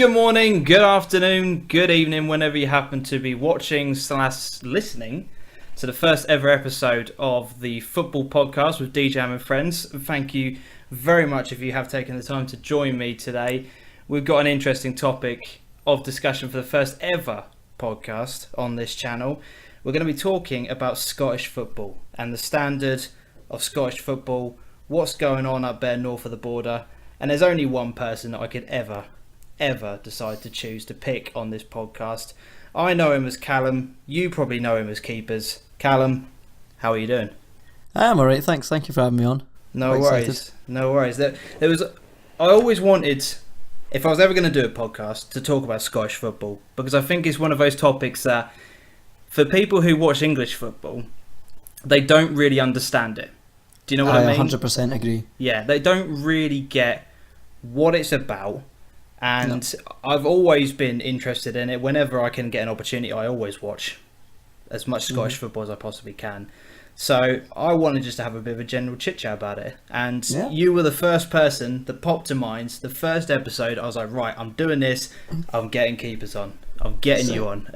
Good morning, good afternoon, good evening, whenever you happen to be watching / listening to the first ever episode of the football podcast with DeeJam and friends. Thank you very much if you have taken the time to join me today. We've got an interesting topic of discussion for the first ever podcast on this channel. We're going to be talking about Scottish football and the standard of Scottish football, what's going on up there north of the border, and there's only one person that I could ever decide to choose to pick on this podcast. I know him as Callum. You probably know him as Keepers. Callum, how are you doing? I'm alright, thanks. Thank you for having me on. No worries. No worries. I always wanted, if I was ever going to do a podcast, to talk about Scottish football, because I think it's one of those topics that, for people who watch English football, they don't really understand it. Do you know what I mean? 100% agree. Yeah, they don't really get what it's about. And no. I've always been interested in it. Whenever I can get an opportunity, I always watch as much Scottish football as I possibly can. So I wanted just to have a bit of a general chit chat about it. And you were the first person that popped to mind. The first episode, I was like, right, I'm doing this. I'm getting Keepers on. I'm getting you on.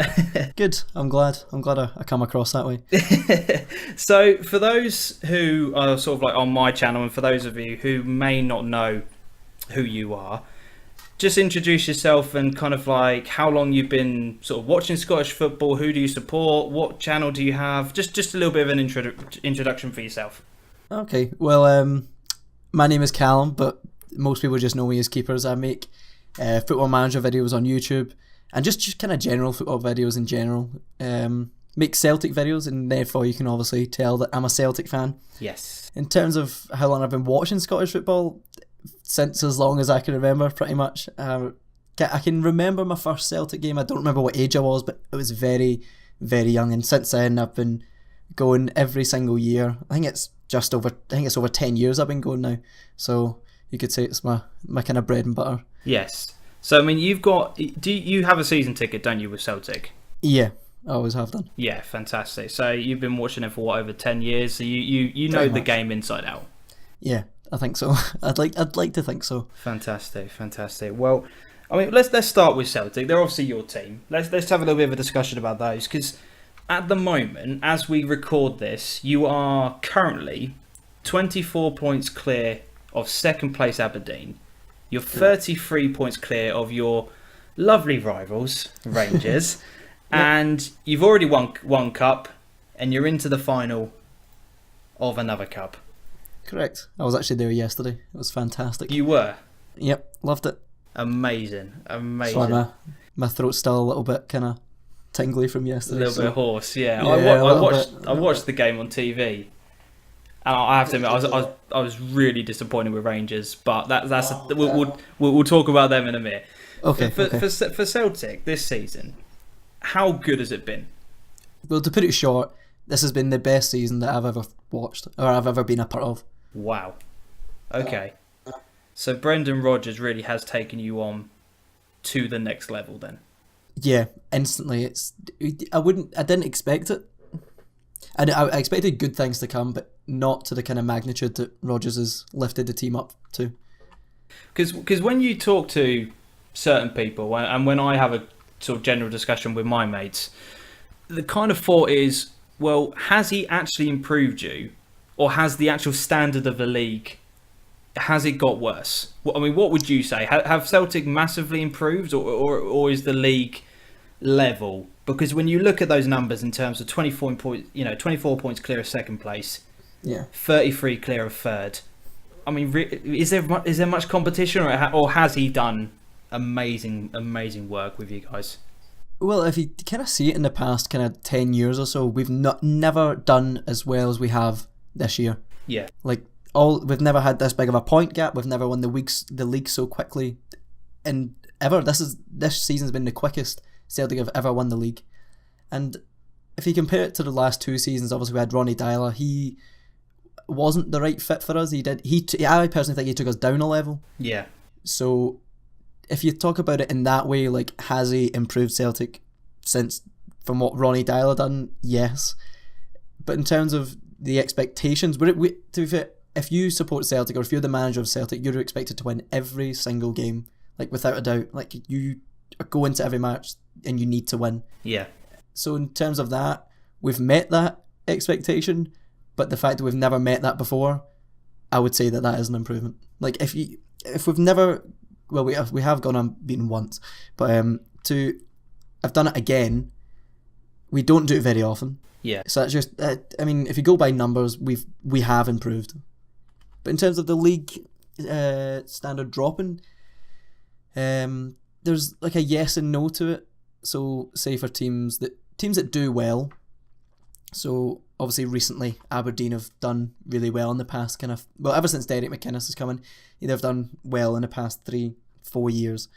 Good. I'm glad I come across that way. So for those who are sort of like on my channel, and for those of you who may not know who you are, just introduce yourself and kind of like how long you've been sort of watching Scottish football, who do you support, what channel do you have, just a little bit of an introduction for yourself. Okay, well, my name is Callum, but most people just know me as Keepers. I make football manager videos on YouTube and just kind of general football videos in general. Make Celtic videos, and therefore you can obviously tell that I'm a Celtic fan. Yes. In terms of how long I've been watching Scottish football, since as long as I can remember, pretty much. I can remember my first Celtic game. I don't remember what age I was, but it was very, very young. And since then, I've been going every single year. I think it's over 10 years I've been going now. So you could say it's my kind of bread and butter. Yes. So I mean, you have a season ticket, don't you, with Celtic? Yeah, I always have done. Yeah, fantastic. So you've been watching it for over 10 years. So you know the game inside out. Yeah. I think so. I'd like to think so. Fantastic. Well, I mean, let's start with Celtic. They're obviously your team. Let's have a little bit of a discussion about those, because at the moment, as we record this, you are currently 24 points clear of second place Aberdeen. You're 33 points clear of your lovely rivals, Rangers, and you've already won one cup, and you're into the final of another cup. Correct. I was actually there yesterday. It was fantastic. You were? Yep, loved it. Amazing. So my throat's still a little bit kind of tingly from yesterday. A little bit hoarse, yeah. I watched the game on TV, and I have to admit, I was really disappointed with Rangers, but we'll talk about them in a minute. Okay. For Celtic this season, how good has it been? Well, to put it short, this has been the best season that I've ever watched or I've ever been a part of. Wow. Okay. So Brendan Rodgers really has taken you on to the next level then. Yeah, instantly. I didn't expect it. I expected good things to come, but not to the kind of magnitude that Rodgers has lifted the team up to. Because when you talk to certain people, and when I have a sort of general discussion with my mates, the kind of thought is, well, has he actually improved you, or has the actual standard of the league, has it got worse? I mean, what would you say? Have Celtic massively improved, or is the league level? Because when you look at those numbers in terms of 24 points clear of second place, 33 clear of third. I mean, is there much competition, or has he done amazing work with you guys? Well, if you kind of see it in the past kind of 10 years or so, we've never done as well as we have this year. Yeah. We've never had this big of a point gap. We've never won the league so quickly, and ever. This season's been the quickest Celtic have ever won the league. And if you compare it to the last two seasons, obviously we had Ronnie Dyler. He wasn't the right fit for us. I personally think he took us down a level. Yeah. So if you talk about it in that way, like, has he improved Celtic from what Ronnie Dyler done? Yes. But in terms of the expectations, to be fair, if you support Celtic, or if you're the manager of Celtic, you're expected to win every single game like without a doubt. Like you go into every match and you need to win. Yeah. So in terms of that, we've met that expectation, but the fact that we've never met that before, I would say that is an improvement. Like if we've never, well, we have gone unbeaten once, but to have done it again, we don't do it very often. Yeah. So that's just, I mean, if you go by numbers, we have improved. But in terms of the league standard dropping, there's like a yes and no to it. So say for teams that do well. So obviously recently Aberdeen have done really well in the past ever since Derek McInnes has come in, they've done well in the past 3-4 years.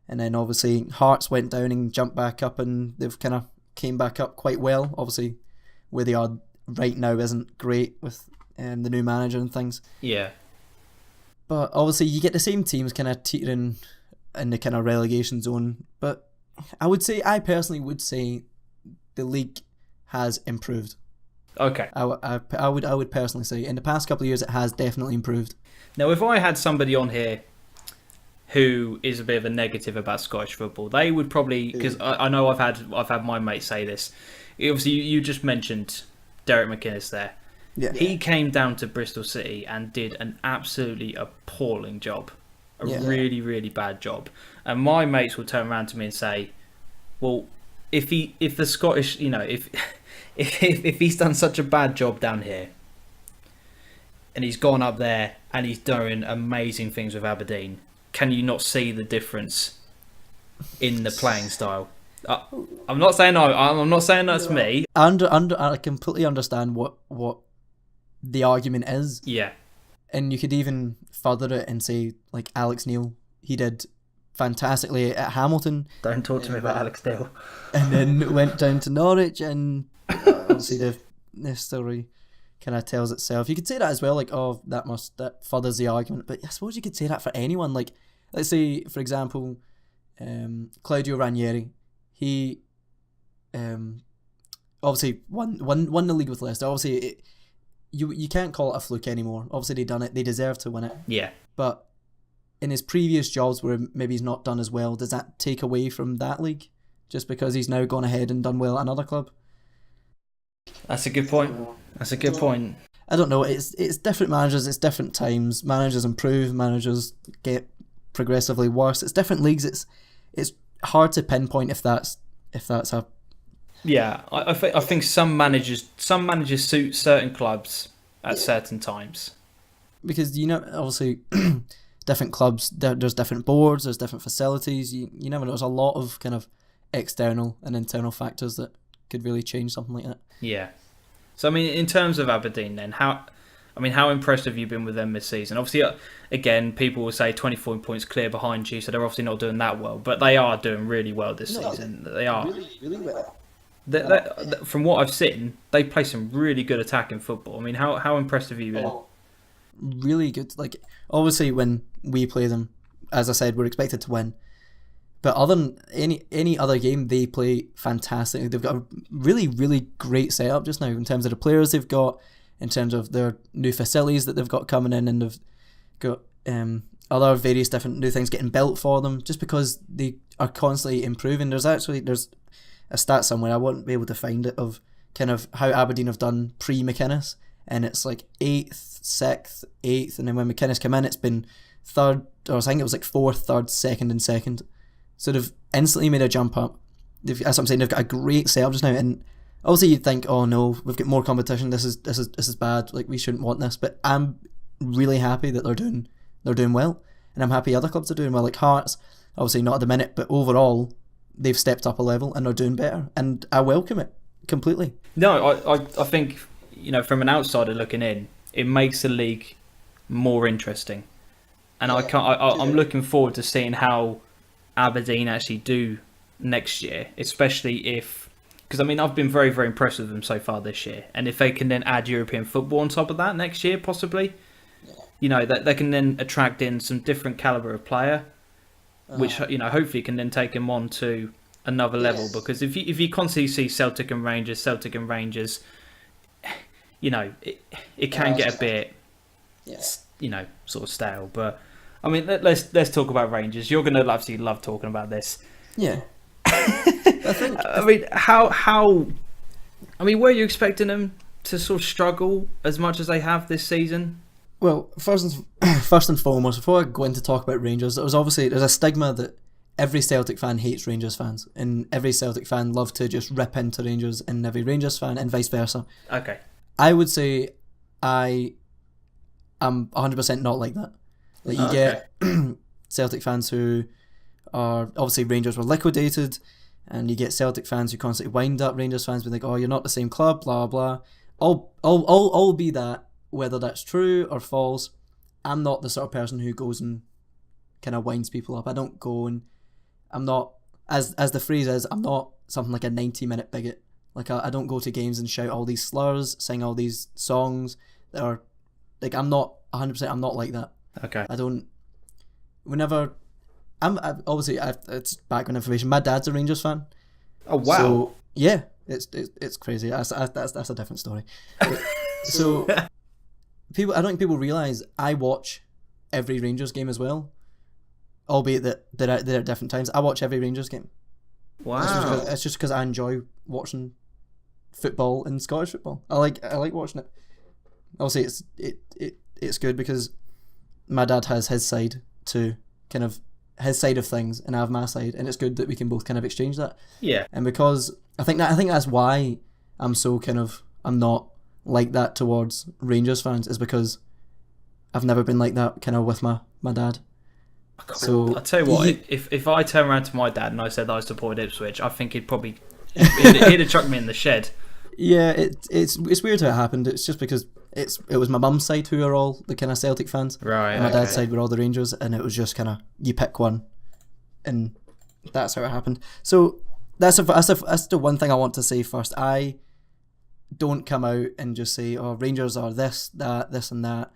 And then obviously Hearts went down and jumped back up, and they've kind of came back up quite well. Obviously where they are right now isn't great with the new manager and things. Yeah. But obviously you get the same teams kind of teetering in the kind of relegation zone. But I personally would say the league has improved. Okay. I would personally say in the past couple of years it has definitely improved. Now, if I had somebody on here who is a bit of a negative about Scottish football, they would probably, because I know I've had my mate say this. Obviously, you just mentioned Derek McInnes there. Yeah. He came down to Bristol City and did an absolutely appalling job. Really, really bad job. And my mates will turn around to me and say, well, if the Scottish, if he's done such a bad job down here and he's gone up there and he's doing amazing things with Aberdeen, can you not see the difference in the playing style? I'm not saying no. I'm not saying that's me. I completely understand what the argument is. Yeah. And you could even further it and say, like, Alex Neil, he did fantastically at Hamilton. Don't talk to me about Alex Neil. And then went down to Norwich, and obviously the story kind of tells itself. You could say that as well, like, oh, that furthers the argument. But I suppose you could say that for anyone. Like, let's say, for example, Claudio Ranieri. He obviously won the league with Leicester. Obviously, you can't call it a fluke anymore. Obviously, they done it. They deserve to win it. Yeah. But in his previous jobs where maybe he's not done as well, does that take away from that league just because he's now gone ahead and done well at another club? That's a good point. I don't know. It's different managers. It's different times. Managers improve. Managers get progressively worse. It's different leagues. It's hard to pinpoint if that's a. Yeah, I think some managers suit certain clubs at certain times. Because obviously, different clubs. There's different boards. There's different facilities. You never know. There's a lot of kind of external and internal factors that could really change something like that. Yeah. So I mean, in terms of Aberdeen, then how impressed have you been with them this season? Obviously, again, people will say 24 points clear behind you, so they're obviously not doing that well, but they are doing really well this season. They are really, really well. From what I've seen, they play some really good attacking football. I mean, how impressed have you been? Really good. Like, obviously, when we play them, as I said, we're expected to win. But other than any other game, they play fantastic. They've got a really, really great setup just now in terms of the players they've got, in terms of their new facilities that they've got coming in, and they've got other various different new things getting built for them, just because they are constantly improving. There's a stat somewhere, I won't be able to find it, of kind of how Aberdeen have done pre-McInnes, and it's like 8th, 6th, 8th, and then when McInnes came in, it's been 3rd, or I think it was like 4th, 3rd, 2nd, and 2nd. So they've instantly made a jump up. As I'm saying, they've got a great setup just now, and obviously you'd think, oh no, we've got more competition. This is bad. Like, we shouldn't want this. But I'm really happy that they're doing well, and I'm happy other clubs are doing well. Like Hearts, obviously not at the minute, but overall they've stepped up a level and they're doing better, and I welcome it completely. No, I think, from an outsider looking in, it makes the league more interesting, and I'm looking forward to seeing how Aberdeen actually do next year, especially because I mean, I've been very, very impressed with them so far this year, and if they can then add European football on top of that next year, possibly, that they can then attract in some different calibre of player, which hopefully can then take them on to another level. Because if you constantly see Celtic and Rangers, it can get a bit, sort of stale. But I mean, let's talk about Rangers. You're going to absolutely love talking about this. Yeah. I think. I mean, how? I mean, were you expecting them to sort of struggle as much as they have this season? Well, first and foremost, before I go into talk about Rangers, there's a stigma that every Celtic fan hates Rangers fans, and every Celtic fan love to just rip into Rangers, and every Rangers fan, and vice versa. Okay. I would say I am 100% not like that. Like you get Celtic fans who are obviously Rangers were liquidated, and you get Celtic fans who constantly wind up Rangers fans being like, "Oh, you're not the same club," blah blah. I'll be that, whether that's true or false. I'm not the sort of person who goes and kind of winds people up. I don't go and I'm not, as the phrase is, I'm not something like a 90-minute bigot. Like I don't go to games and shout all these slurs, sing all these songs that are like, I'm not 100%. I'm not like that. Okay. I don't. Whenever obviously it's background information. My dad's a Rangers fan. Oh wow. So yeah, it's crazy. That's a different story. So I don't think people realise I watch every Rangers game as well, albeit that they're at different times. I watch every Rangers game. Wow. It's just because I enjoy watching football and Scottish football. I like watching it. Obviously, it's good because my dad has his side to kind of his side of things, and I have my side, and it's good that we can both kind of exchange that. Yeah. And because I think that's why I'm not like that towards Rangers fans, is because I've never been like that kind of with my dad. So I'll tell you what, if I turn around to my dad and I said that I supported Ipswich, I think he'd have chucked me in the shed. Yeah, it's weird how it happened. It's just because it was my mum's side who are all the kind of Celtic fans, right? And my dad's side were all the Rangers, and it was just kind of you pick one, and that's how it happened. So that's the one thing I want to say first. I don't come out and just say, "Oh, Rangers are this, and that."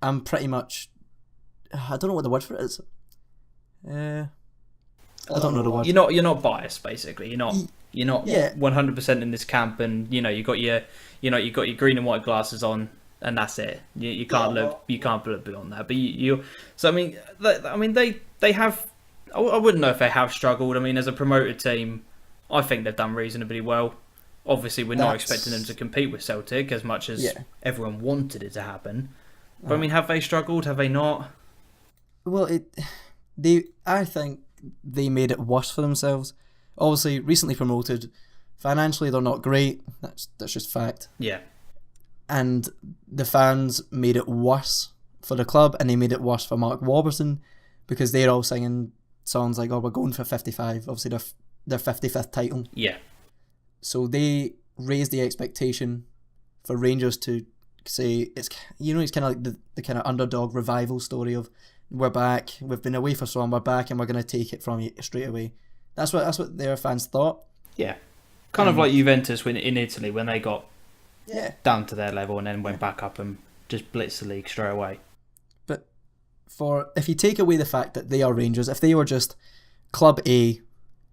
I'm pretty much, I don't know what the word for it is. I don't know the word. You're not biased, basically. You're not 100% in this camp, and you got your green and white glasses on, and that's it. You can't look beyond that. But so I mean they have. I wouldn't know if they have struggled. I mean, as a promoted team, I think they've done reasonably well. Obviously, we're not expecting them to compete with Celtic as much as everyone wanted it to happen. But I mean, have they struggled? Have they not? Well, I think they made it worse for themselves. Obviously, recently promoted, financially they're not great. That's just fact. Yeah. And the fans made it worse for the club, and they made it worse for Mark Warburton, because they're all singing songs like, "Oh, we're going for 55." Obviously, their 55th title. Yeah. So they raised the expectation for Rangers to say it's kind of like the kind of underdog revival story of, we're back, we've been away for so long, we're back, and we're going to take it from you straight away. That's what their fans thought. Yeah, kind of like Juventus in Italy when they got down to their level and then went back up and just blitzed the league straight away. But if you take away the fact that they are Rangers, if they were just Club A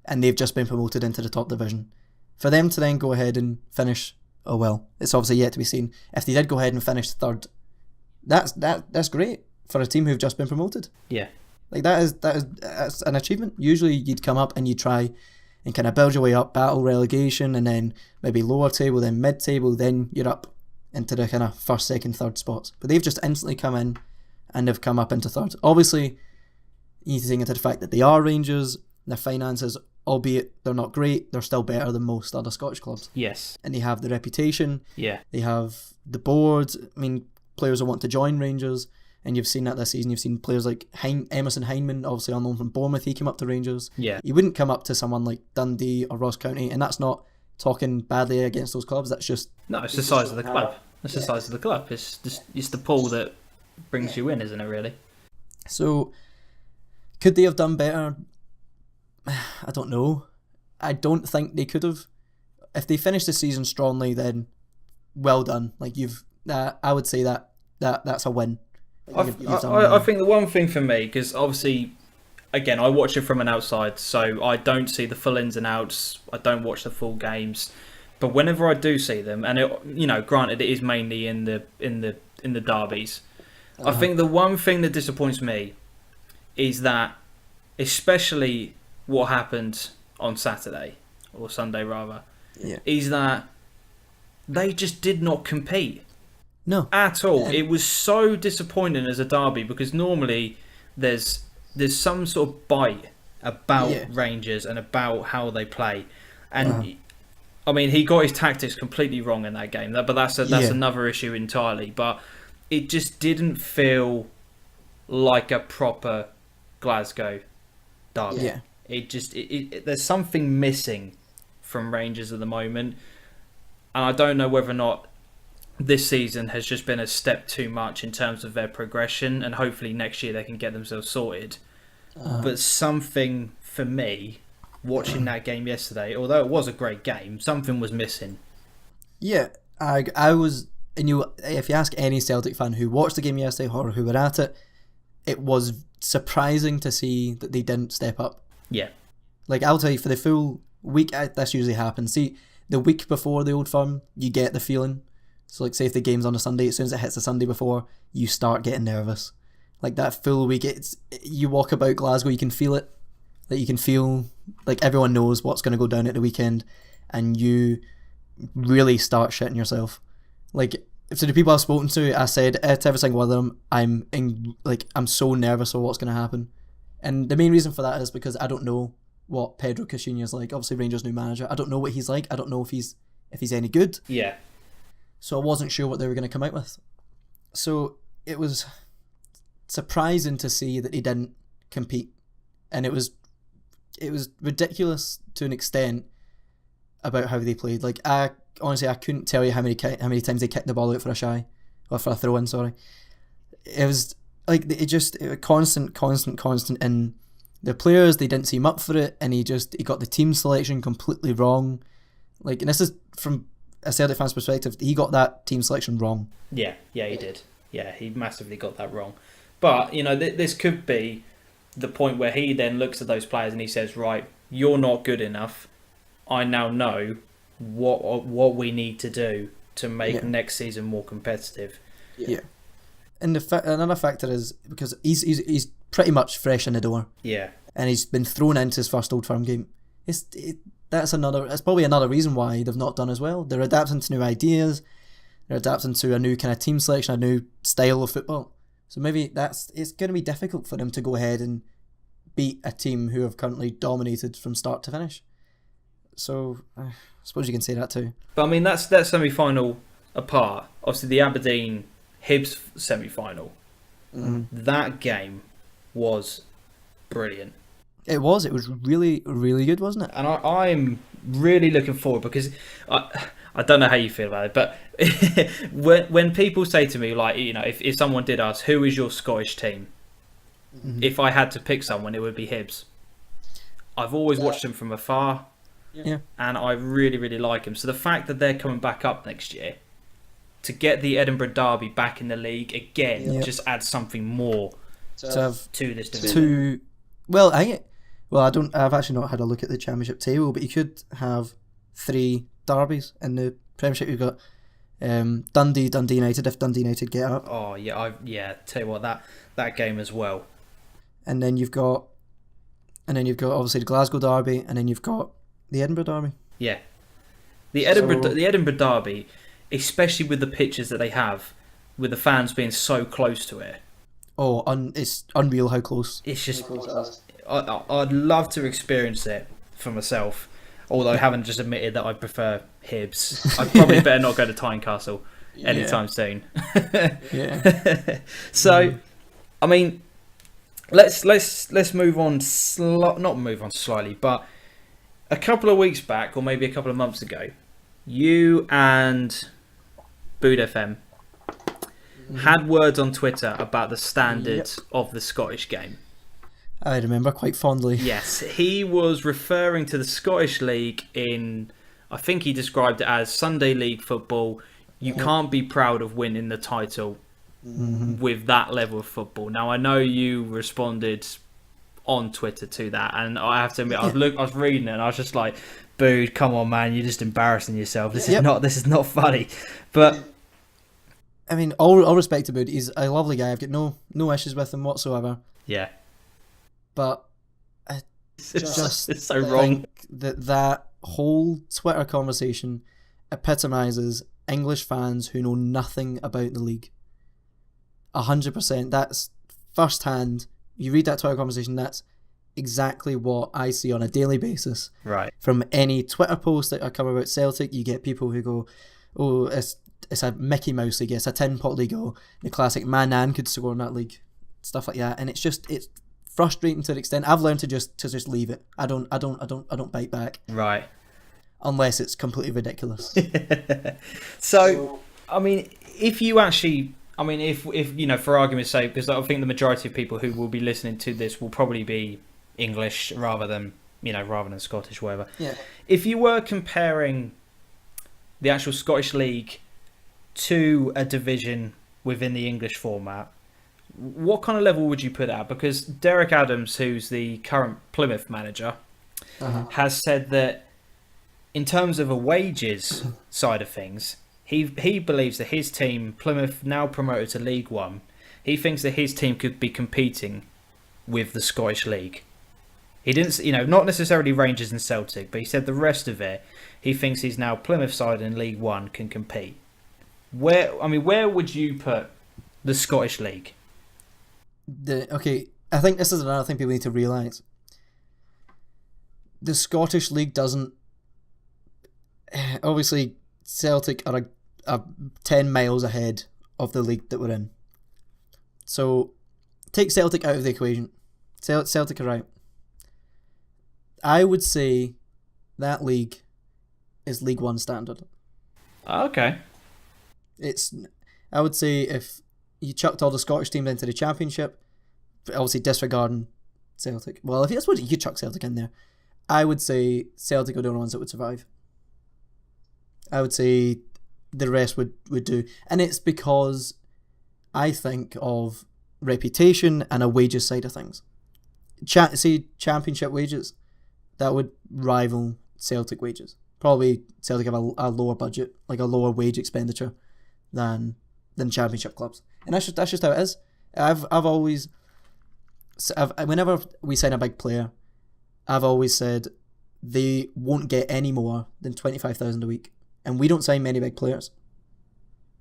and they've just been promoted into the top division, for them to then go ahead and finish, oh well, it's obviously yet to be seen. If they did go ahead and finish third, that's great for a team who've just been promoted. Yeah. Like that's an achievement. Usually you'd come up and you try and kind of build your way up, battle relegation, and then maybe lower table, then mid table, then you're up into the kind of first, second, third spots. But they've just instantly come in and they've come up into third. Obviously, you need to take into the fact that they are Rangers. Their finances, albeit they're not great, they're still better than most other Scottish clubs. Yes. And they have the reputation. Yeah. They have the board. I mean, players will want to join Rangers. And you've seen that this season. You've seen players like Emerson Hyndman, obviously on loan from Bournemouth. He came up to Rangers. Yeah. You wouldn't come up to someone like Dundee or Ross County, and that's not talking badly against those clubs. That's just... No, it's the size of the club. It's the size of the club. It's the pool that brings you in, isn't it, really? So, could they have done better? I don't know. I don't think they could have. If they finished the season strongly, then well done. Like I would say that's a win. I think the one thing for me, because obviously, again, I watch it from an outside, so I don't see the full ins and outs. I don't watch the full games, but whenever I do see them, and granted, it is mainly in the derbies. I think the one thing that disappoints me, is that, especially what happened on Saturday, or Sunday rather, is that they just did not compete. No. At all. It was so disappointing as a derby, because normally there's some sort of bite about Rangers and about how they play. And I mean, he got his tactics completely wrong in that game, but that's another issue entirely. But it just didn't feel like a proper Glasgow derby. Yeah. There's something missing from Rangers at the moment, and I don't know whether or not this season has just been a step too much in terms of their progression, and hopefully next year they can get themselves sorted. But something, for me, watching that game yesterday, although it was a great game, something was missing. Yeah, I was, and if you ask any Celtic fan who watched the game yesterday or who were at it, it was surprising to see that they didn't step up. Yeah. Like, I'll tell you, for the full week, this usually happens. See, the week before the Old Firm, you get the feeling. So, like, say if the game's on a Sunday, as soon as it hits the Sunday before, you start getting nervous. Like, that full week, you walk about Glasgow, you can feel it. Like, you can feel, like, everyone knows what's going to go down at the weekend, and you really start shitting yourself. Like, to the people I've spoken to, I said to every single one of them, I'm so nervous of what's going to happen. And the main reason for that is because I don't know what Pedro Caixinha's like. Obviously, Rangers' new manager. I don't know what he's like. I don't know if he's any good. Yeah. So I wasn't sure what they were going to come out with. So it was surprising to see that they didn't compete, and it was ridiculous to an extent about how they played. Like, I couldn't tell you how many times they kicked the ball out for a shy, or for a throw in. Sorry, it was like it was constant, and the players, they didn't seem up for it, and he got the team selection completely wrong. Like, and this is from a Celtic fan's perspective, he got that team selection wrong. Yeah, he did. Yeah, he massively got that wrong. But, you know, this could be the point where he then looks at those players and he says, right, you're not good enough. I now know what we need to do to make next season more competitive. Yeah. And another factor is because he's pretty much fresh in the door. Yeah. And he's been thrown into his first Old Firm game. That's probably another reason why they've not done as well. They're adapting to new ideas. They're adapting to a new kind of team selection, a new style of football. So maybe it's going to be difficult for them to go ahead and beat a team who have currently dominated from start to finish. So I suppose you can say that too. But I mean, that's that semi-final apart. Obviously, the Aberdeen Hibs semi-final. That game was brilliant. It was really, really good, wasn't it? And I'm really looking forward, because I don't know how you feel about it, but when people say to me, like, you know, if someone did ask, who is your Scottish team? If I had to pick someone, it would be Hibs. I've always watched them from afar, and I really, really like them. So the fact that they're coming back up next year, to get the Edinburgh Derby back in the league again, just adds something more to this division. I've actually not had a look at the Championship table, but you could have 3 derbies in the Premiership. You've got Dundee United, if Dundee United get up. Oh yeah, tell you what, that game as well. And then you've got obviously the Glasgow Derby, and then you've got the Edinburgh Derby. Yeah, the Edinburgh Derby, especially with the pitches that they have, with the fans being so close to it. Oh, it's unreal how close. It's just, I'd love to experience it for myself. Although I haven't just admitted that I prefer Hibs. I probably better not go to Tynecastle anytime soon. So, I mean, let's move on. Not move on slightly, but a couple of weeks back, or maybe a couple of months ago, you and Bood FM had words on Twitter about the standard of the Scottish game. I remember quite fondly. Yes, he was referring to the Scottish League in, I think he described it as Sunday League football. You can't be proud of winning the title with that level of football. Now, I know you responded on Twitter to that, and I have to admit, I was reading it and I was just like, "Boo, come on, man, you're just embarrassing yourself. This is not funny." But I mean, all respect to Bood. He's a lovely guy. I've got no issues with him whatsoever. Yeah. but it's so wrong. That whole Twitter conversation epitomises English fans who know nothing about the league. 100%. That's first hand. You read that Twitter conversation, that's exactly what I see on a daily basis. Right. From any Twitter post that I come about Celtic, you get people who go, oh, it's a Mickey Mouse league, it's a tin pot league, oh, the classic Manan could score in that league, stuff like that. And it's frustrating to the extent I've learned to just leave it. I don't bite back. Right. Unless it's completely ridiculous. So, I mean, if you actually, I mean, if you know, for argument's sake, because I think the majority of people who will be listening to this will probably be English rather than Scottish, whatever. Yeah. If you were comparing the actual Scottish League to a division within the English format, what kind of level would you put it at? Because Derek Adams, who's the current Plymouth manager, has said that in terms of a wages side of things, he believes that his team, Plymouth, now promoted to League One, he thinks that his team could be competing with the Scottish League. He didn't, not necessarily Rangers and Celtic, but he said the rest of it, he thinks he's now Plymouth side in League One can compete. Where would you put the Scottish League? I think this is another thing people need to realise. The Scottish League doesn't. Obviously, Celtic are 10 miles ahead of the league that we're in. So, take Celtic out of the equation. Celtic are out. I would say that league is League One standard. Okay. I would say if you chucked all the Scottish teams into the Championship, obviously disregarding Celtic. Well, if that's what you could chuck Celtic in there, I would say Celtic are the only ones that would survive. I would say the rest would do. And it's because I think of reputation and a wages side of things. Say Championship wages, that would rival Celtic wages. Probably Celtic have a lower budget, like a lower wage expenditure than Championship clubs. And that's just how it is. Whenever we sign a big player, I've always said they won't get any more than 25,000 a week. And we don't sign many big players.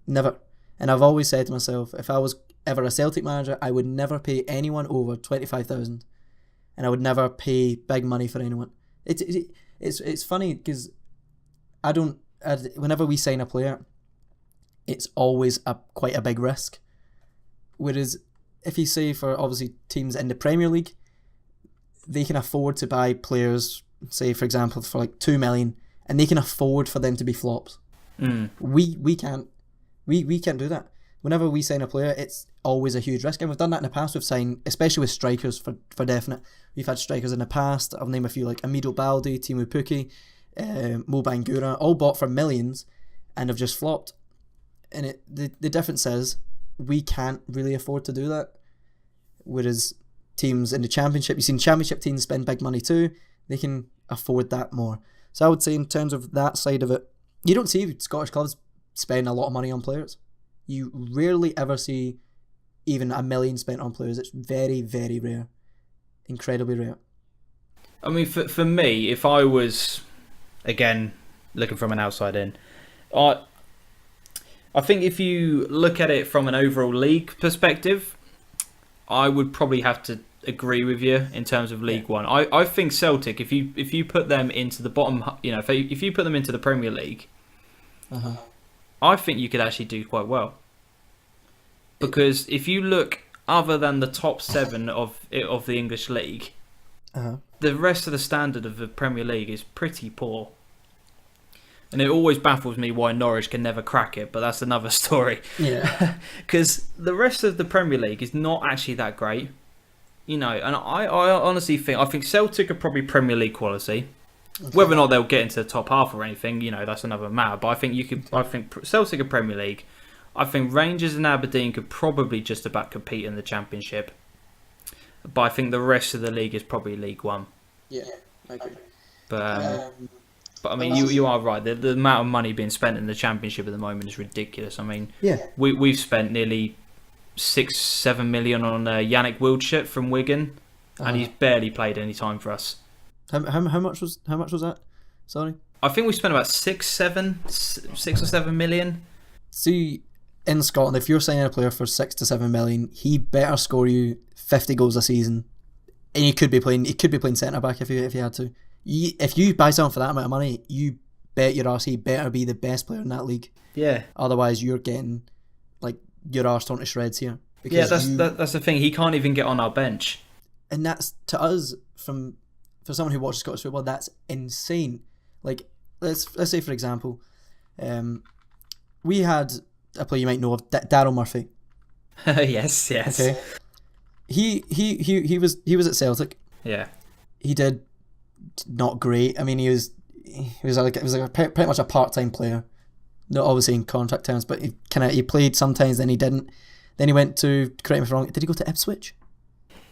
Never. And I've always said to myself, if I was ever a Celtic manager, I would never pay anyone over 25,000. And I would never pay big money for anyone. It's funny because whenever we sign a player, it's always quite a big risk. Whereas if you say for obviously teams in the Premier League, they can afford to buy players, say for example for like 2 million, and they can afford for them to be flops. We can't do that. Whenever we sign a player, it's always a huge risk, and we've done that in the past. We've signed, especially with strikers, for definite. We've had strikers in the past. I'll name a few like Amido Balde, Timu Puki, Mo Bangura, all bought for millions, and have just flopped. And the difference is we can't really afford to do that. Whereas teams in the Championship, you've seen Championship teams spend big money too. They can afford that more. So I would say in terms of that side of it, you don't see Scottish clubs spend a lot of money on players. You rarely ever see even $1 million spent on players. It's very, very rare. Incredibly rare. I mean, for me, if I was, again, looking from an outside in, I think if you look at it from an overall league perspective, I would probably have to agree with you in terms of League One. I think Celtic, if you put them into the bottom, if you put them into the Premier League, I think you could actually do quite well. Because if you look other than the top 7 of the English league, the rest of the standard of the Premier League is pretty poor. And it always baffles me why Norwich can never crack it, but that's another story. Yeah. Because the rest of the Premier League is not actually that great. And I honestly think Celtic are probably Premier League quality. Okay. Whether or not they'll get into the top half or anything, that's another matter. But I think Celtic are Premier League. I think Rangers and Aberdeen could probably just about compete in the Championship. But I think the rest of the league is probably League One. Yeah, I agree. But I mean, you are right. The amount of money being spent in the Championship at the moment is ridiculous. I mean, we've spent nearly 6-7 million on Yannick Wildschut from Wigan. and he's barely played any time for us. How much was that? Sorry. I think we spent about 6 or 7 million. See, in Scotland, if you're signing a player for 6 to 7 million, he better score you 50 goals a season, and he could be playing centre back if he had to. If you buy someone for that amount of money, you bet your arse he better be the best player in that league. Yeah. Otherwise, you're getting like your arse torn to shreds here. Yeah, that's the thing. He can't even get on our bench, and that's, to us, for someone who watches Scottish football, that's insane. Like, let's say, for example, we had a player you might know of, Daryl Murphy. yes. Okay. He was at Celtic. Yeah. He did not great. I mean, he was pretty much a part-time player. Not obviously in contract terms, but he played sometimes, then he didn't. Then he went to, correct me if I'm wrong, did he go to Ipswich?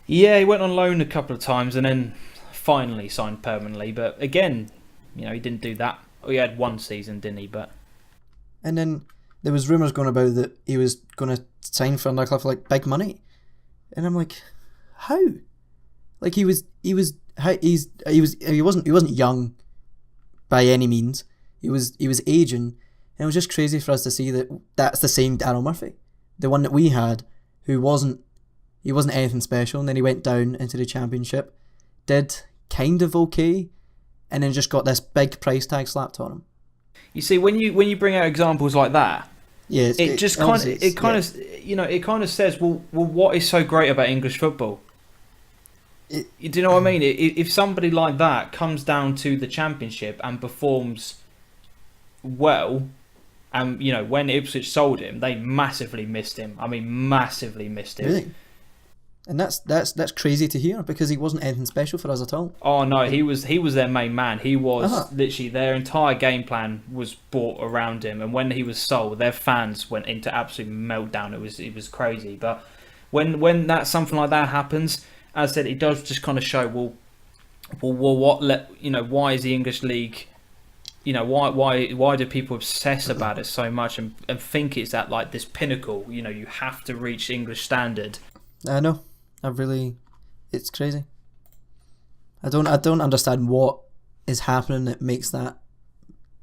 Yeah, he went on loan a couple of times and then finally signed permanently. But again, he didn't do that. He had one season, didn't he? And then there was rumours going about that he was going to sign for another club for like big money, and I'm like, how? Like he wasn't young by any means. He was aging, and it was just crazy for us to see that that's the same Daryl Murphy, the one that we had, who wasn't anything special, and then he went down into the Championship, did kind of okay, and then just got this big price tag slapped on him. You see, when you bring out examples like that, yeah, it kind of says, well, what is so great about English football? Do you know what I mean? If somebody like that comes down to the Championship and performs well, and when Ipswich sold him, they massively missed him. I mean, massively missed him. Really? And that's crazy to hear, because he wasn't anything special for us at all. Oh no, he was their main man. He was literally, their entire game plan was bought around him. And when he was sold, their fans went into absolute meltdown. It was crazy. But when that something like that happens, as I said, it does just kind of show why is the English league? Why do people obsess about it so much and think it's at like this pinnacle? You have to reach English standard. I know. It's crazy. I don't understand what is happening that makes that.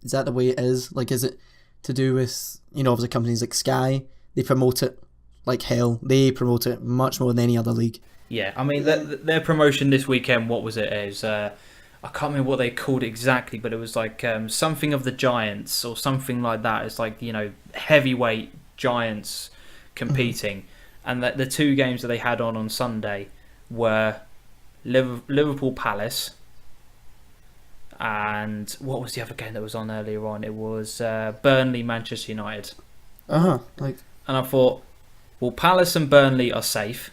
Is that the way it is? Like, is it to do with, obviously companies like Sky? They promote it like hell. They promote it much more than any other league. Yeah, I mean, their promotion this weekend, what was it? It was, I can't remember what they called it exactly, but it was like something of the Giants or something like that. It's like, heavyweight giants competing. And the two games that they had on Sunday were Liverpool Palace, and what was the other game that was on earlier on? It was Burnley Manchester United. And I thought, well, Palace and Burnley are safe.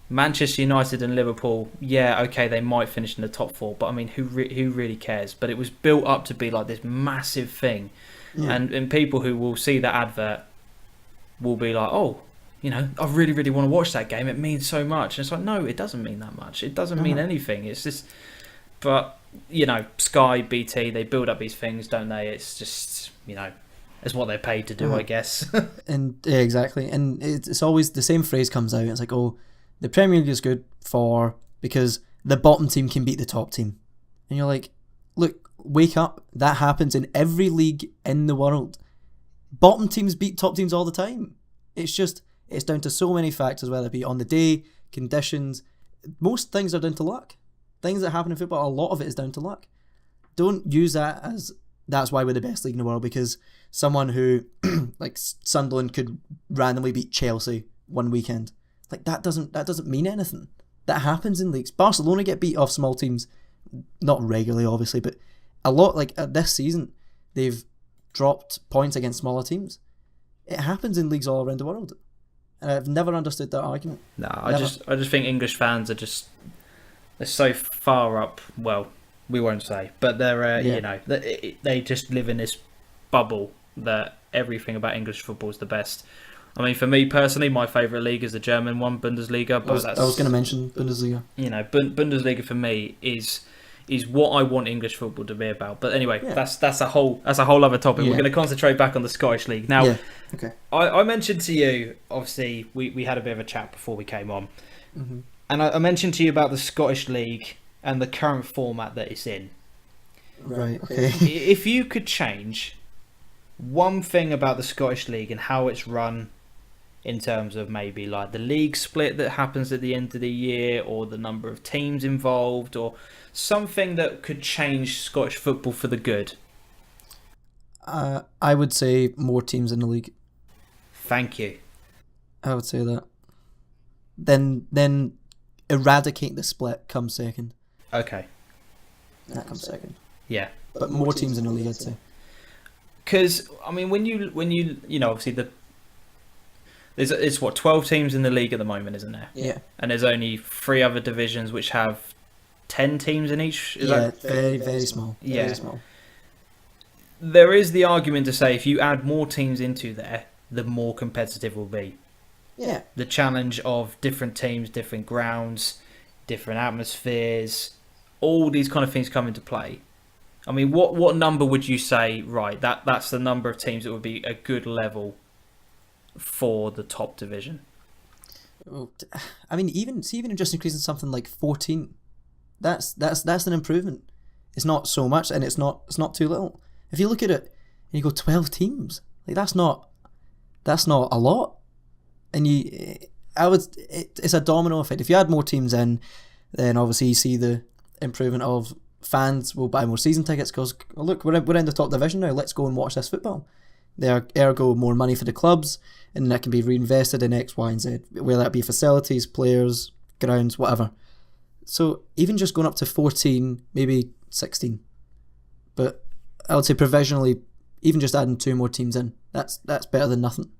Manchester United and Liverpool, yeah, okay, they might finish in the top four, but I mean, who really cares? But it was built up to be like this massive thing, and people who will see that advert will be like, oh, I really, really want to watch that game. It means so much. And it's like, no, it doesn't mean that much. It doesn't mean anything. It's just, but, Sky, BT, they build up these things, don't they? It's just, it's what they're paid to do, I guess. And yeah, exactly. And it's always the same phrase comes out. It's like, oh, the Premier League is good because the bottom team can beat the top team. And you're like, look, wake up. That happens in every league in the world. Bottom teams beat top teams all the time. It's down to so many factors, whether it be on the day, conditions. Most things are down to luck. Things that happen in football, a lot of it is down to luck. Don't use that as that's why we're the best league in the world, because someone who, like Sunderland, could randomly beat Chelsea one weekend. Like, that doesn't mean anything. That happens in leagues. Barcelona get beat off small teams, not regularly, obviously, but a lot. Like this season, they've dropped points against smaller teams. It happens in leagues all around the world. And I've never understood that argument. No, I just think English fans are they're so far up. Well, we won't say, but they're they just live in this bubble that everything about English football is the best. I mean, for me personally, my favourite league is the German one, Bundesliga. But I was going to mention Bundesliga. Bundesliga for me is what I want English football to be about. But anyway, that's a whole other topic. We're going to concentrate back on the Scottish League now. Okay. I mentioned to you, obviously, we had a bit of a chat before we came on. Mm-hmm. And I mentioned to you about the Scottish League and the current format that it's in. Right. Okay. If you could change one thing about the Scottish League and how it's run, in terms of maybe like the league split that happens at the end of the year, or the number of teams involved, or something that could change Scottish football for the good. I would say more teams in the league. Thank you. I would say that. Then eradicate the split comes second. Okay. That comes second. Yeah. But more teams in the league, I'd say. Because I mean, when you obviously it's 12 teams in the league at the moment, isn't there? Yeah. And there's only 3 other divisions which have 10 teams in each. Is yeah, that... very, very small. Yeah. Very small. There is the argument to say if you add more teams into there, the more competitive will be. Yeah. The challenge of different teams, different grounds, different atmospheres, all these kind of things come into play. I mean, what number would you say, right, that's the number of teams that would be a good level for the top division? I mean, even just increasing something like 14, that's an improvement. It's not so much, and it's not too little. If you look at it and you go 12 teams, like that's not a lot. And it's a domino effect. If you add more teams in, then obviously you see the improvement of fans will buy more season tickets because, oh, look, we're in the top division now. Let's go and watch this football. Ergo, more money for the clubs, and that can be reinvested in X, Y, and Z, whether that be facilities, players, grounds, whatever. So even just going up to 14, maybe 16, but I would say provisionally, even just adding 2 more teams in, that's better than nothing.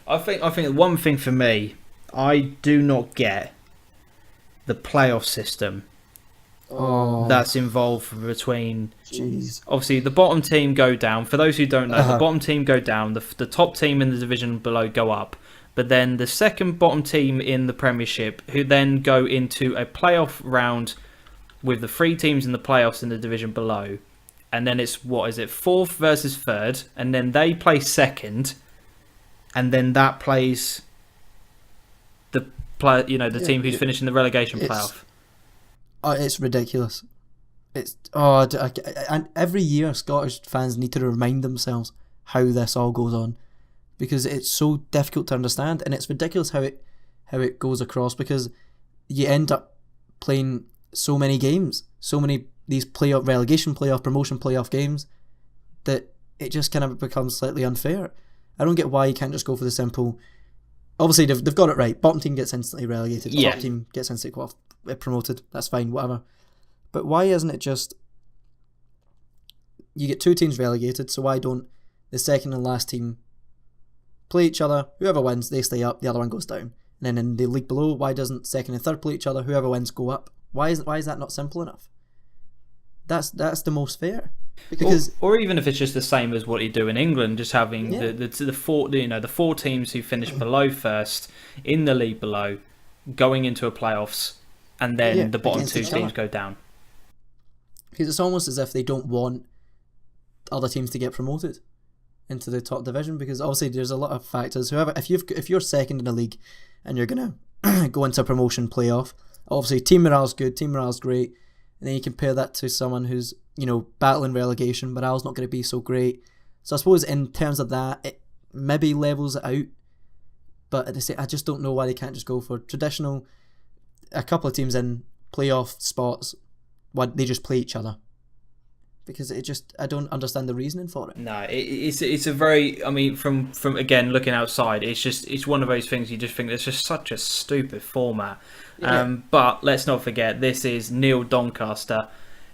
I think one thing for me, I do not get the playoff system that's involved between. Jeez. Obviously, the bottom team go down. For those who don't know, the bottom team go down. The top team in the division below go up. But then the second bottom team in the Premiership, who then go into a playoff round with the 3 teams in the playoffs in the division below. And then it's, 4th versus 3rd. And then they play 2nd. And then that plays the team who's finishing the relegation playoff. It's ridiculous. And every year Scottish fans need to remind themselves how this all goes on, because it's so difficult to understand, and it's ridiculous how it goes across, because you end up playing so many games, so many these playoff, relegation playoff, promotion playoff games, that it just kind of becomes slightly unfair. I don't get why you can't just go for the simple. Obviously, they've got it right. Bottom team gets instantly relegated. Top team gets instantly promoted. That's fine, whatever. But why isn't it just you get 2 teams relegated? So why don't the second and last team play each other? Whoever wins, they stay up. The other one goes down. And then in the league below, why doesn't second and third play each other? Whoever wins go up. Why is that not simple enough? That's the most fair. Because or even if it's just the same as what you do in England, just having the 4 teams who finish below first in the league below going into a playoffs, and then the bottom 2 teams go down. Because it's almost as if they don't want other teams to get promoted into the top division, because obviously there's a lot of factors. If you're second in the league and you're gonna go into a promotion playoff, obviously team morale's good, team morale's great. And then you compare that to someone who's, battling relegation, morale's not going to be so great. So I suppose in terms of that, it maybe levels it out. But I just don't know why they can't just go for traditional, a couple of teams in playoff spots, why they just play each other. Because I don't understand the reasoning for it. No, it's a very, I mean, from again looking outside, it's one of those things you just think it's just such a stupid format. Yeah. But let's not forget, this is Neil Doncaster,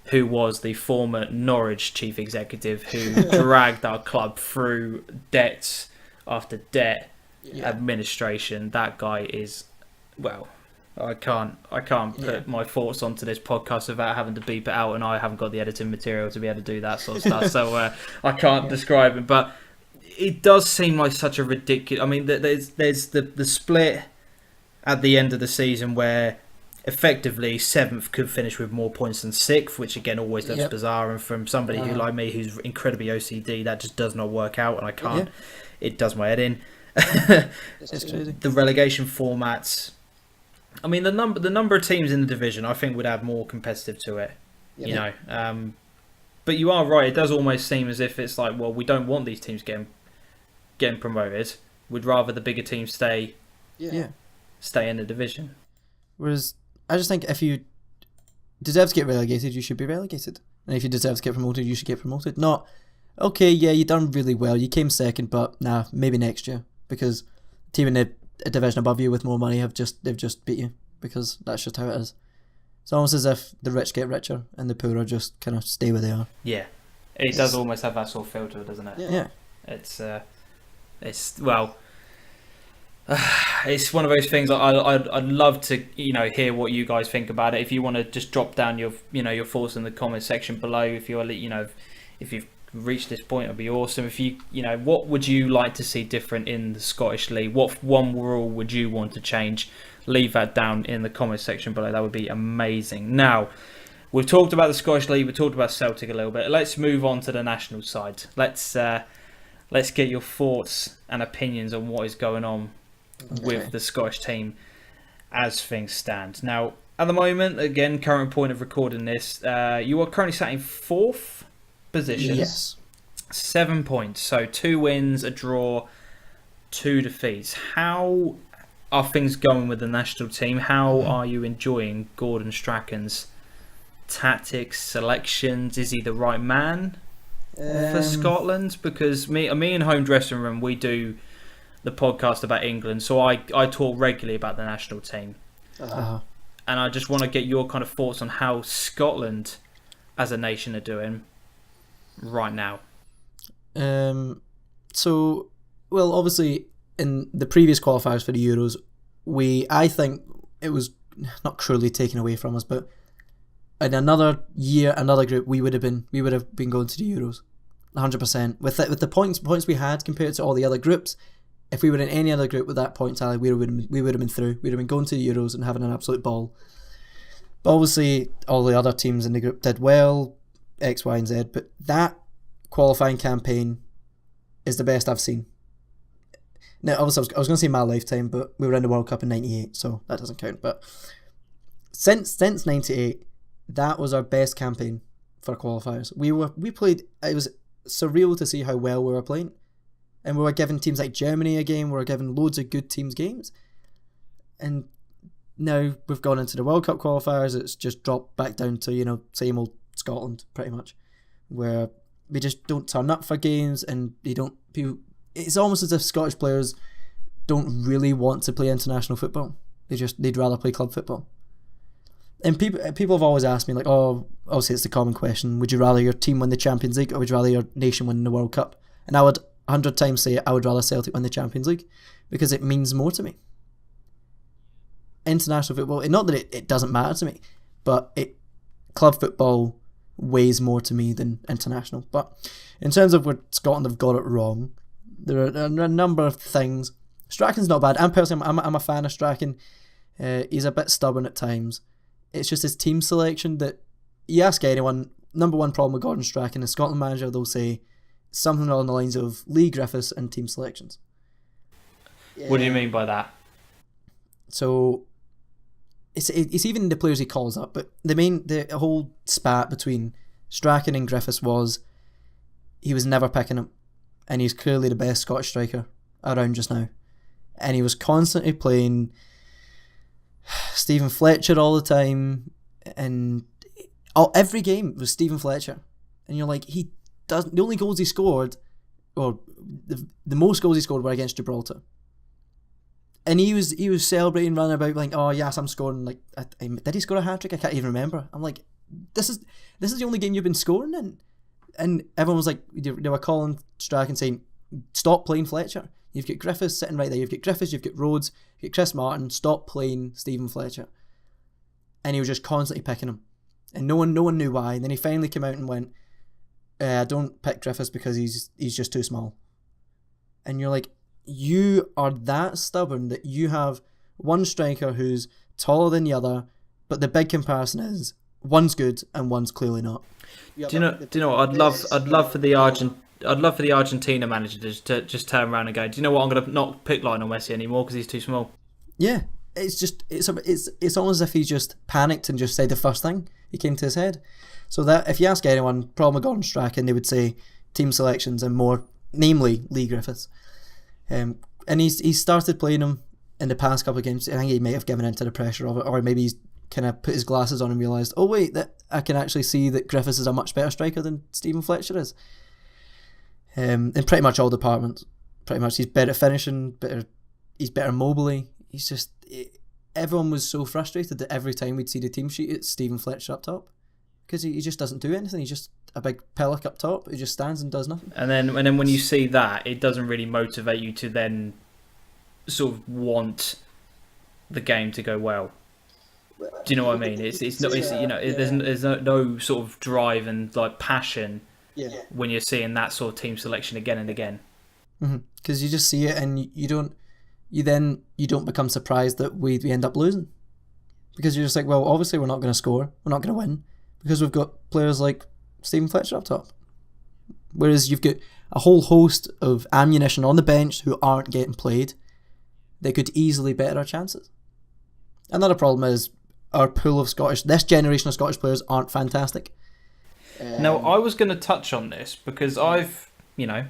who was the former Norwich chief executive, who dragged our club through debts after debt administration. That guy is, well, I can't put my thoughts onto this podcast without having to beep it out, and I haven't got the editing material to be able to do that sort of stuff. So I can't describe it, but it does seem like such a ridiculous. I mean, there's the split at the end of the season where effectively 7th could finish with more points than 6th, which again always looks bizarre. And from somebody who like me, who's incredibly OCD, that just does not work out, and I can't. It does my head in. It's crazy. The relegation formats. I mean, the number of teams in the division, I think, would add more competitive to it. Yeah. You know, but you are right. It does almost seem as if it's like, well, we don't want these teams getting promoted. We'd rather the bigger teams stay in the division. Whereas I just think if you deserve to get relegated, you should be relegated, and if you deserve to get promoted, you should get promoted. Not okay, yeah, you done really well, you came second, but nah, maybe next year, because the team in a division above you with more money they've just beat you, because that's just how it is. It's almost as if the rich get richer and the poor just kind of stay where they are. Yeah, it does almost have that sort of feel to it, doesn't it? Yeah. It's well, it's one of those things. I'd love to hear what you guys think about it. If you want to just drop down your thoughts in the comment section below. If you've reached this point, it'd be awesome. If what would you like to see different in the Scottish League? What one rule would you want to change? Leave that down in the comment section below. That would be amazing. Now, we've talked about the Scottish League. We talked about Celtic a little bit. Let's move on to the national side. Let's get your thoughts and opinions on what is going on with the Scottish team as things stand. Now, at the moment, again, current point of recording this, you are currently sat in 4th position. Yes. 7 points. So 2 wins, a draw, 2 defeats. How are things going with the national team? How are you enjoying Gordon Strachan's tactics, selections? Is he the right man for Scotland? Because me and Home Dressing Room, we do the podcast about England, so I talk regularly about the national team. And I just want to get your kind of thoughts on how Scotland as a nation are doing right now. So, well, obviously in the previous qualifiers for the Euros, I think it was not cruelly taken away from us, but in another year, another group, we would have been going to the Euros, 100%. With the points we had compared to all the other groups, if we were in any other group with that point tally, we would have been through. We'd have been going to the Euros and having an absolute ball. But obviously, all the other teams in the group did well, X, Y, and Z. But that qualifying campaign is the best I've seen. Now, obviously, I was going to say my lifetime, but we were in the World Cup in '98, so that doesn't count. But since '98, that was our best campaign for qualifiers. We played. It was surreal to see how well we were playing, and we were giving teams like Germany a game. We were giving loads of good teams games, and now we've gone into the World Cup qualifiers. It's just dropped back down to same old Scotland pretty much, where we just don't turn up for games, and it's almost as if Scottish players don't really want to play international football. They'd rather play club football. And people have always asked me, like, obviously it's the common question, would you rather your team win the Champions League or would you rather your nation win the World Cup? And I would 100 times say I would rather Celtic win the Champions League, because it means more to me. International football, not that it doesn't matter to me, but club football weighs more to me than international. But in terms of where Scotland have got it wrong, there are a number of things. Strachan's not bad. I'm a fan of Strachan. He's a bit stubborn at times. It's just his team selection that you ask anyone, number one problem with Gordon Strachan as Scotland manager, they'll say something along the lines of Lee Griffiths and team selections. What do you mean by that? So it's even the players he calls up, but the whole spat between Strachan and Griffiths was he was never picking him, and he's clearly the best Scottish striker around just now, and he was constantly playing Stephen Fletcher all the time, and every game was Stephen Fletcher, and you're like, the only goals he scored, or the most goals he scored, were against Gibraltar, and he was celebrating, running about like, oh yes, I'm scoring. Like, did he score a hat trick? I can't even remember. I'm like, this is the only game you've been scoring in, and everyone was like, they were calling Strachan saying, stop playing Fletcher. You've got Griffiths sitting right there. You've got Griffiths, you've got Rhodes, you've got Chris Martin. Stop playing Stephen Fletcher. And he was just constantly picking him, and no one knew why. And then he finally came out and went, "Don't pick Griffiths because he's just too small." And you're like, you are that stubborn that you have one striker who's taller than the other, but the big comparison is one's good and one's clearly not. Do you know what? I'd love for the Argentina manager to just turn around and go, do you know what? I'm going to not pick Lionel Messi anymore because he's too small. Yeah, it's almost as if he just panicked and just said the first thing he came to his head. So that if you ask anyone, probably Gordon Strachan, they would say team selections and more, namely Lee Griffiths. And he's started playing him in the past couple of games. I think he may have given in to the pressure of it, or maybe he's kind of put his glasses on and realised, oh wait, that I can actually see that Griffiths is a much better striker than Stephen Fletcher is. In pretty much all departments. Pretty much he's better at finishing, he's better mobily. He's just... Everyone was so frustrated that every time we'd see the team sheet, it's Stephen Fletcher up top. Because he just doesn't do anything. He's just a big pillock up top who just stands and does nothing. And then when you see that, it doesn't really motivate you to then sort of want the game to go well. Do you know what I mean? It's not. It's, you know, there's no sort of drive and like passion when you're seeing that sort of team selection again and again. Because you just see it and you don't become surprised that we end up losing, because you're just like, well, obviously we're not going to score, we're not going to win, because we've got players like Stephen Fletcher up top. Whereas you've got a whole host of ammunition on the bench who aren't getting played, they could easily better our chances. Another problem is our pool of this generation of Scottish players aren't fantastic. Now, I was going to touch on this because I've,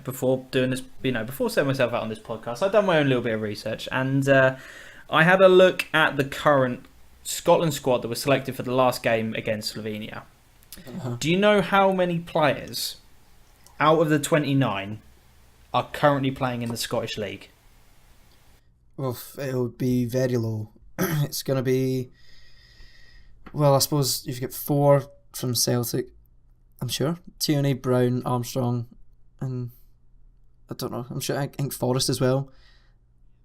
before doing this, before setting myself out on this podcast, I've done my own little bit of research, and I had a look at the current Scotland squad that was selected for the last game against Slovenia. Do you know how many players out of the 29 are currently playing in the Scottish League? Well, it'll be very low. It's going to be... Well, I suppose you've got 4 from Celtic, I'm sure. Tierney, Brown, Armstrong, and I don't know. I'm sure I think Forrest as well.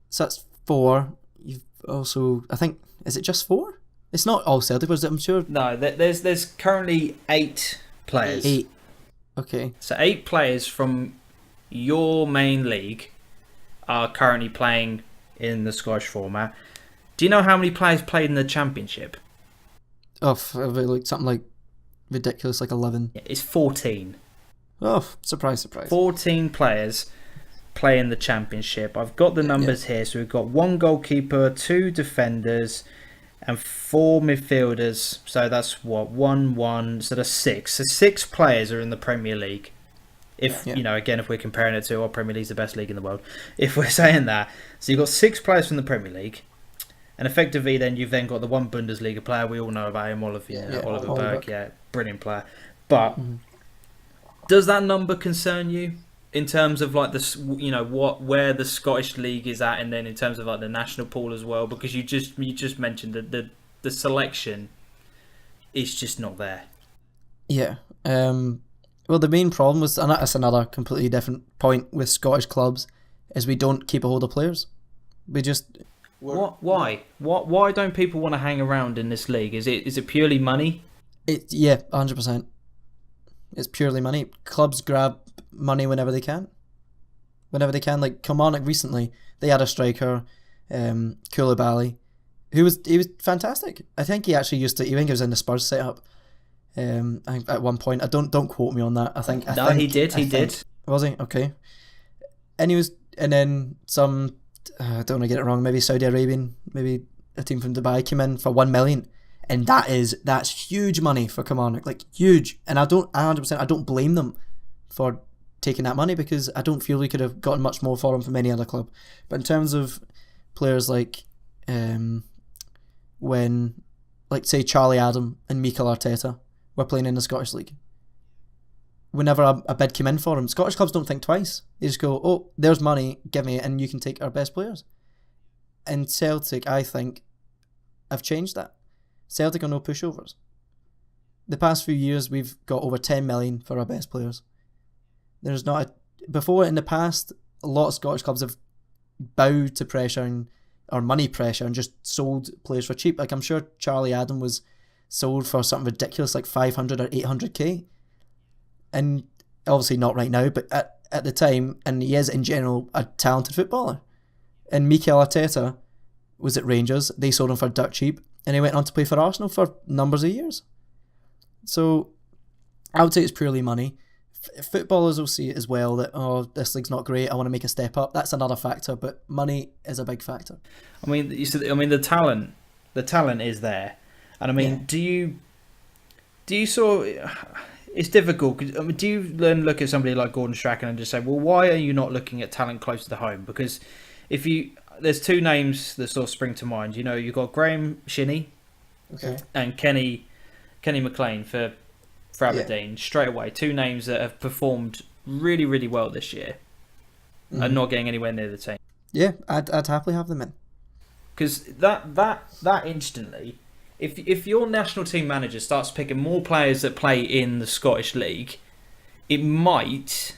So that's 4. You've also, I think, is it just 4? It's not all Celtic, but I'm sure. No, there's currently 8 players. 8. Okay. So 8 players from your main league are currently playing in the Scottish format. Do you know how many players played in the Championship? Oh, like something like ridiculous, like 11. It's 14. Oh, surprise. 14 players play in the Championship. I've got the numbers here. So we've got 1 goalkeeper, 2 defenders, and 4 midfielders. So that's what, 1. So that's 6. So 6 players are in the Premier League. If again, if we're comparing it to our Premier League's the best league in the world, if we're saying that, so you've got 6 players from the Premier League, and effectively then you've then got the 1 Bundesliga player we all know about him, Oliver Berg, brilliant player. But does that number concern you in terms of like this, where the Scottish League is at, and then in terms of like the national pool as well? Because you just mentioned that the selection is just not there. Yeah. Well, the main problem was, and that's another completely different point with Scottish clubs, is we don't keep a hold of players. We just... Why? Why don't people want to hang around in this league? Is it purely money? 100%. It's purely money. Clubs grab money whenever they can. Like Kilmarnock recently, they had a striker, Koulibaly, he was fantastic. I think he actually I think he was in the Spurs setup. I think at one point, don't quote me on that. I think he did. Was he? Okay. And then some, I don't want to get it wrong, maybe Saudi Arabian, maybe a team from Dubai came in for 1 million, and that's huge money for Kilmarnock, like huge. And I don't blame them for taking that money, because I don't feel we could have gotten much more for him from any other club. But in terms of players like when, like, say, Charlie Adam and Mikel Arteta were playing in the Scottish League, whenever a bid came in for him, Scottish clubs don't think twice. They just go, oh, there's money, give me it, and you can take our best players. And Celtic, I think, have changed that. Celtic are no pushovers. The past few years, we've got over 10 million for our best players. There's not before, in the past, a lot of Scottish clubs have bowed to pressure or money pressure and just sold players for cheap. Like, I'm sure Charlie Adam was sold for something ridiculous like 500 or 800k. And obviously not right now, but at the time, and he is in general a talented footballer. And Mikel Arteta was at Rangers. They sold him for dirt cheap, and he went on to play for Arsenal for numbers of years. So I would say it's purely money. Footballers will see it as well that, oh, this league's not great, I want to make a step up. That's another factor, but money is a big factor. I mean, the talent is there, and I mean, do you sort of, it's difficult. 'Cause, I mean, do you then look at somebody like Gordon Strachan and just say, well, why are you not looking at talent closer to home? Because there's two names that sort of spring to mind. You've got Graham Shinney, Okay. and Kenny McLean for Aberdeen, straight away. Two names that have performed really, really well this year and not getting anywhere near the team. Yeah, I'd happily have them in. Because that instantly, if your national team manager starts picking more players that play in the Scottish League, it might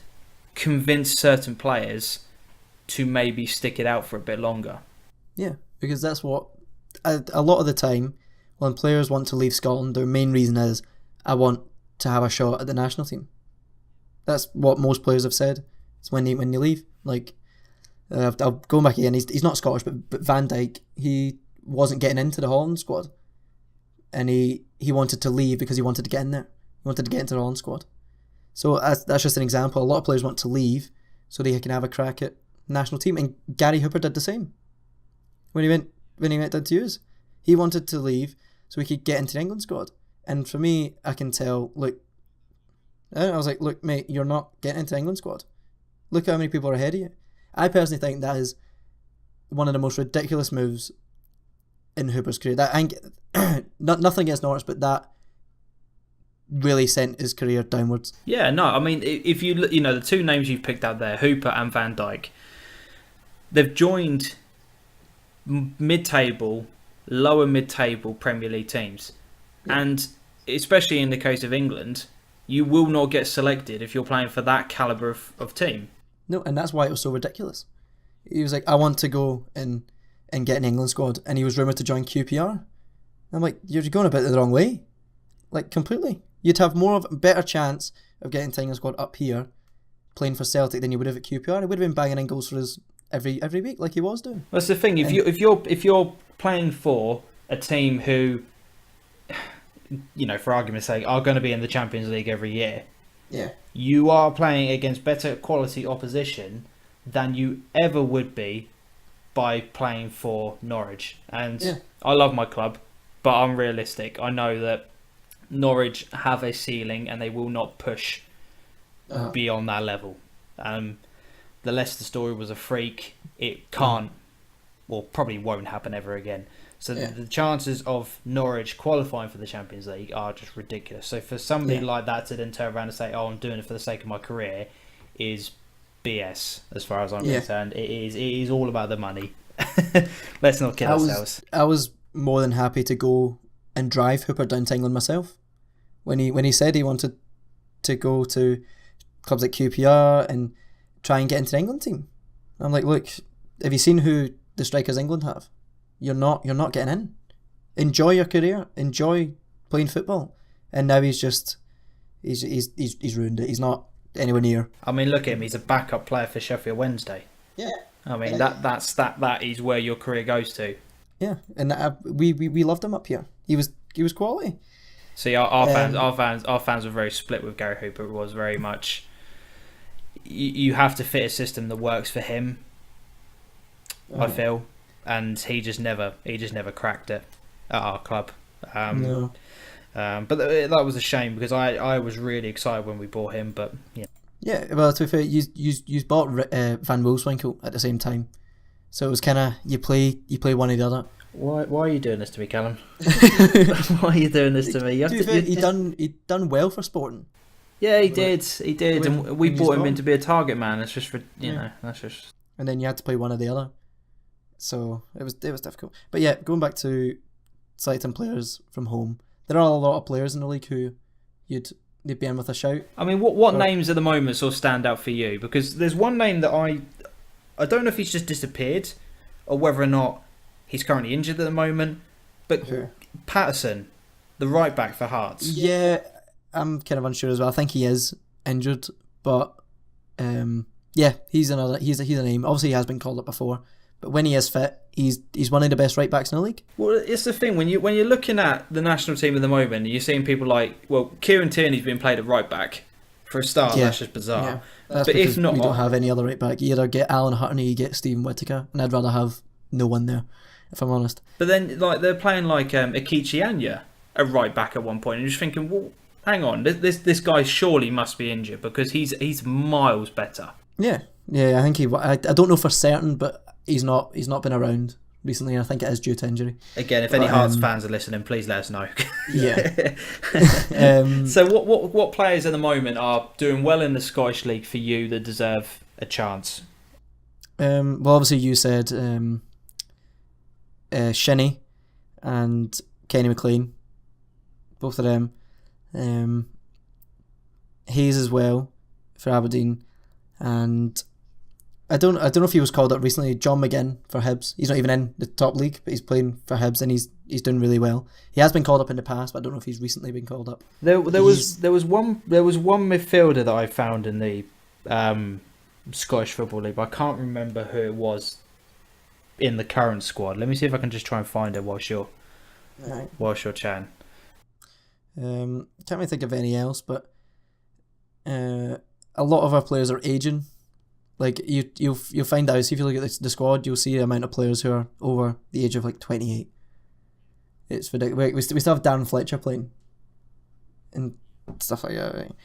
convince certain players to maybe stick it out for a bit longer. Yeah, because that's what a lot of the time when players want to leave Scotland, their main reason is, I want to have a shot at the national team. That's what most players have said. It's when you leave. Like, I'll go back again. He's not Scottish, but Van Dijk, he wasn't getting into the Holland squad, and he wanted to leave because he wanted to get in there. He wanted to get into the Holland squad. So that's just an example. A lot of players want to leave so they can have a crack at national team. And Gary Hooper did the same when he went down to use. He wanted to leave so he could get into the England squad. And for me, I can tell, look, I was like, look, mate, you're not getting into the England squad. Look how many people are ahead of you. I personally think that is one of the most ridiculous moves in Hooper's career. Nothing against Norwich, but that really sent his career downwards. Yeah, no, I mean, if you look, the two names you've picked out there, Hooper and Van Dijk, they've joined lower mid-table Premier League teams. Yeah. And especially in the case of England, you will not get selected if you're playing for that calibre of team. No, and that's why it was so ridiculous. He was like, I want to go and get an England squad, and he was rumoured to join QPR. I'm like, you're going about it the wrong way. Like, completely. You'd have better chance of getting to England squad up here playing for Celtic than you would have at QPR. He would have been banging in goals for us every week like he was doing. That's the thing. If you're playing for a team who, for argument's sake, are going to be in the Champions League every year, yeah, you are playing against better quality opposition than you ever would be by playing for Norwich. And I love my club, but I'm realistic. I know that Norwich have a ceiling and they will not push beyond that level. The Leicester story was a freak. It can't, or probably won't happen ever again. So the chances of Norwich qualifying for the Champions League are just ridiculous. So for somebody like that to then turn around and say, oh, I'm doing it for the sake of my career, is BS as far as I'm concerned. It is all about the money. Let's not kid ourselves. I was more than happy to go and drive Hooper down to England myself. When he said he wanted to go to clubs like QPR and try and get into the England team, I'm like, look, have you seen who the strikers England have? You're not getting in. Enjoy your career. Enjoy playing football. And now he's ruined it. He's not anywhere near. I mean, look at him. He's a backup player for Sheffield Wednesday. Yeah. I mean, that is where your career goes to. Yeah, and we loved him up here. He was quality. See, our fans were very split with Gary Hooper. It was very much you have to fit a system that works for him. I feel. And he just never cracked it at our club. No. But that was a shame because I was really excited when we bought him. But yeah, well, to be fair, you bought Van Wolfswinkel at the same time, so it was kind of you play one or the other. Why are you doing this to me, Callum? Why are you doing this to me? He done well for Sporting. Yeah, he did, and we bought him in to be a target man. It's just for that's just. And then you had to play one or the other. So it was difficult. But yeah, going back to selecting players from home, there are a lot of players in the league who you'd be in with a shout. I mean, what names at the moment sort of stand out for you? Because there's one name that I don't know if he's just disappeared or whether or not he's currently injured at the moment. But Patterson, the right back for Hearts. Yeah, I'm kind of unsure as well. I think he is injured, but he's a name. Obviously, he has been called up before. But when he is fit, he's one of the best right backs in the league. Well, it's the thing when you're looking at the national team at the moment, you're seeing people like Kieran Tierney's being played at right back For a start, that's just bizarre. Yeah. That's but because if not, we don't have any other right back. You either get Alan Hutton or you get Stephen Whittaker, and I'd rather have no one there, if I'm honest. But then, like, they're playing like Akichi Anya, a right back at one point, and you're just thinking, well, hang on, this guy surely must be injured because he's miles better. Yeah, I think I don't know for certain, but he's not been around recently, and I think it is due to injury. Again, if any Hearts fans are listening, please let us know. Yeah. So what players at the moment are doing well in the Scottish League for you that deserve a chance? Well, obviously you said Shinnie and Kenny McLean, both of them. Hayes as well for Aberdeen, and I don't know if he was called up recently. John McGinn for Hibs. He's not even in the top league, but he's playing for Hibs and he's doing really well. He has been called up in the past, but I don't know if he's recently been called up. There was one midfielder that I found in the Scottish Football League, but I can't remember who it was in the current squad. Let me see if I can just try and find it whilst you're chatting. Can't really think of any else, but a lot of our players are aging. Like you'll find out, if you look at the squad, you'll see the amount of players who are over the age of like 28. It's ridiculous. We still have Darren Fletcher playing and stuff like that. Right?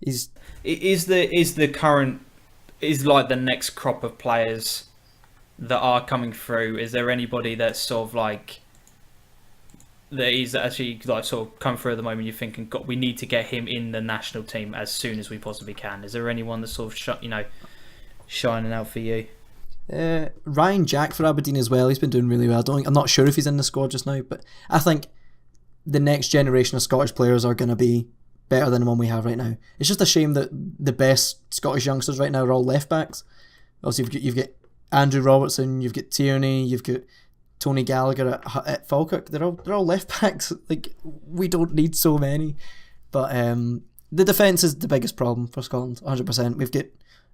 Is like the next crop of players that are coming through? Is there anybody that's sort of like that is actually like sort of come through at the moment? You're thinking, God, we need to get him in the national team as soon as we possibly can. Is there anyone that's sort of shining out for you? Ryan Jack for Aberdeen as well. He's been doing really well. I'm not sure if he's in the squad just now, but I think the next generation of Scottish players are going to be better than the one we have right now. It's just a shame that the best Scottish youngsters right now are all left backs. Obviously, you've got Andrew Robertson, you've got Tierney, you've got Tony Gallagher at Falkirk. They're all left backs. Like, we don't need so many. But the defence is the biggest problem for Scotland. 100%. We've got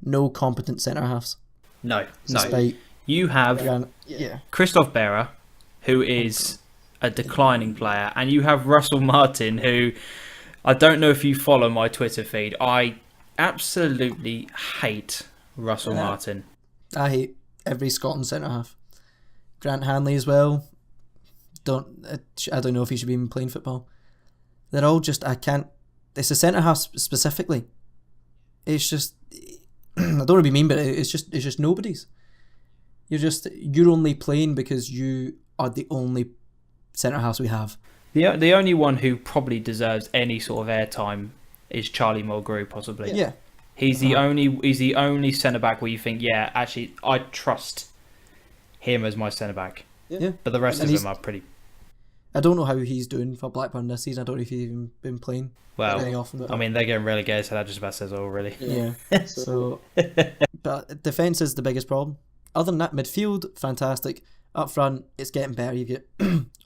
no competent centre halves. No. You have Christoph Berra, who is a declining player, and you have Russell Martin, who I don't know if you follow my Twitter feed. I absolutely hate Russell Martin. I hate every Scotland centre half. Grant Hanley as well. I don't know if he should be even playing football. They're all just, I can't. It's the centre half specifically. It's just, I don't want to be mean, but it's just nobody's. You're only playing because you are the only centre halves we have. The only one who probably deserves any sort of airtime is Charlie Mulgrew, possibly. Yeah. He's the only centre back where you think, yeah, actually, I trust him as my centre back. Yeah. But the rest of them are pretty. I don't know how he's doing for Blackburn this season. I don't know if he's even been playing very often. I mean, they're getting relegated, so that just about says all, really. Yeah. So, but defence is the biggest problem. Other than that, midfield, fantastic. Up front, it's getting better. You get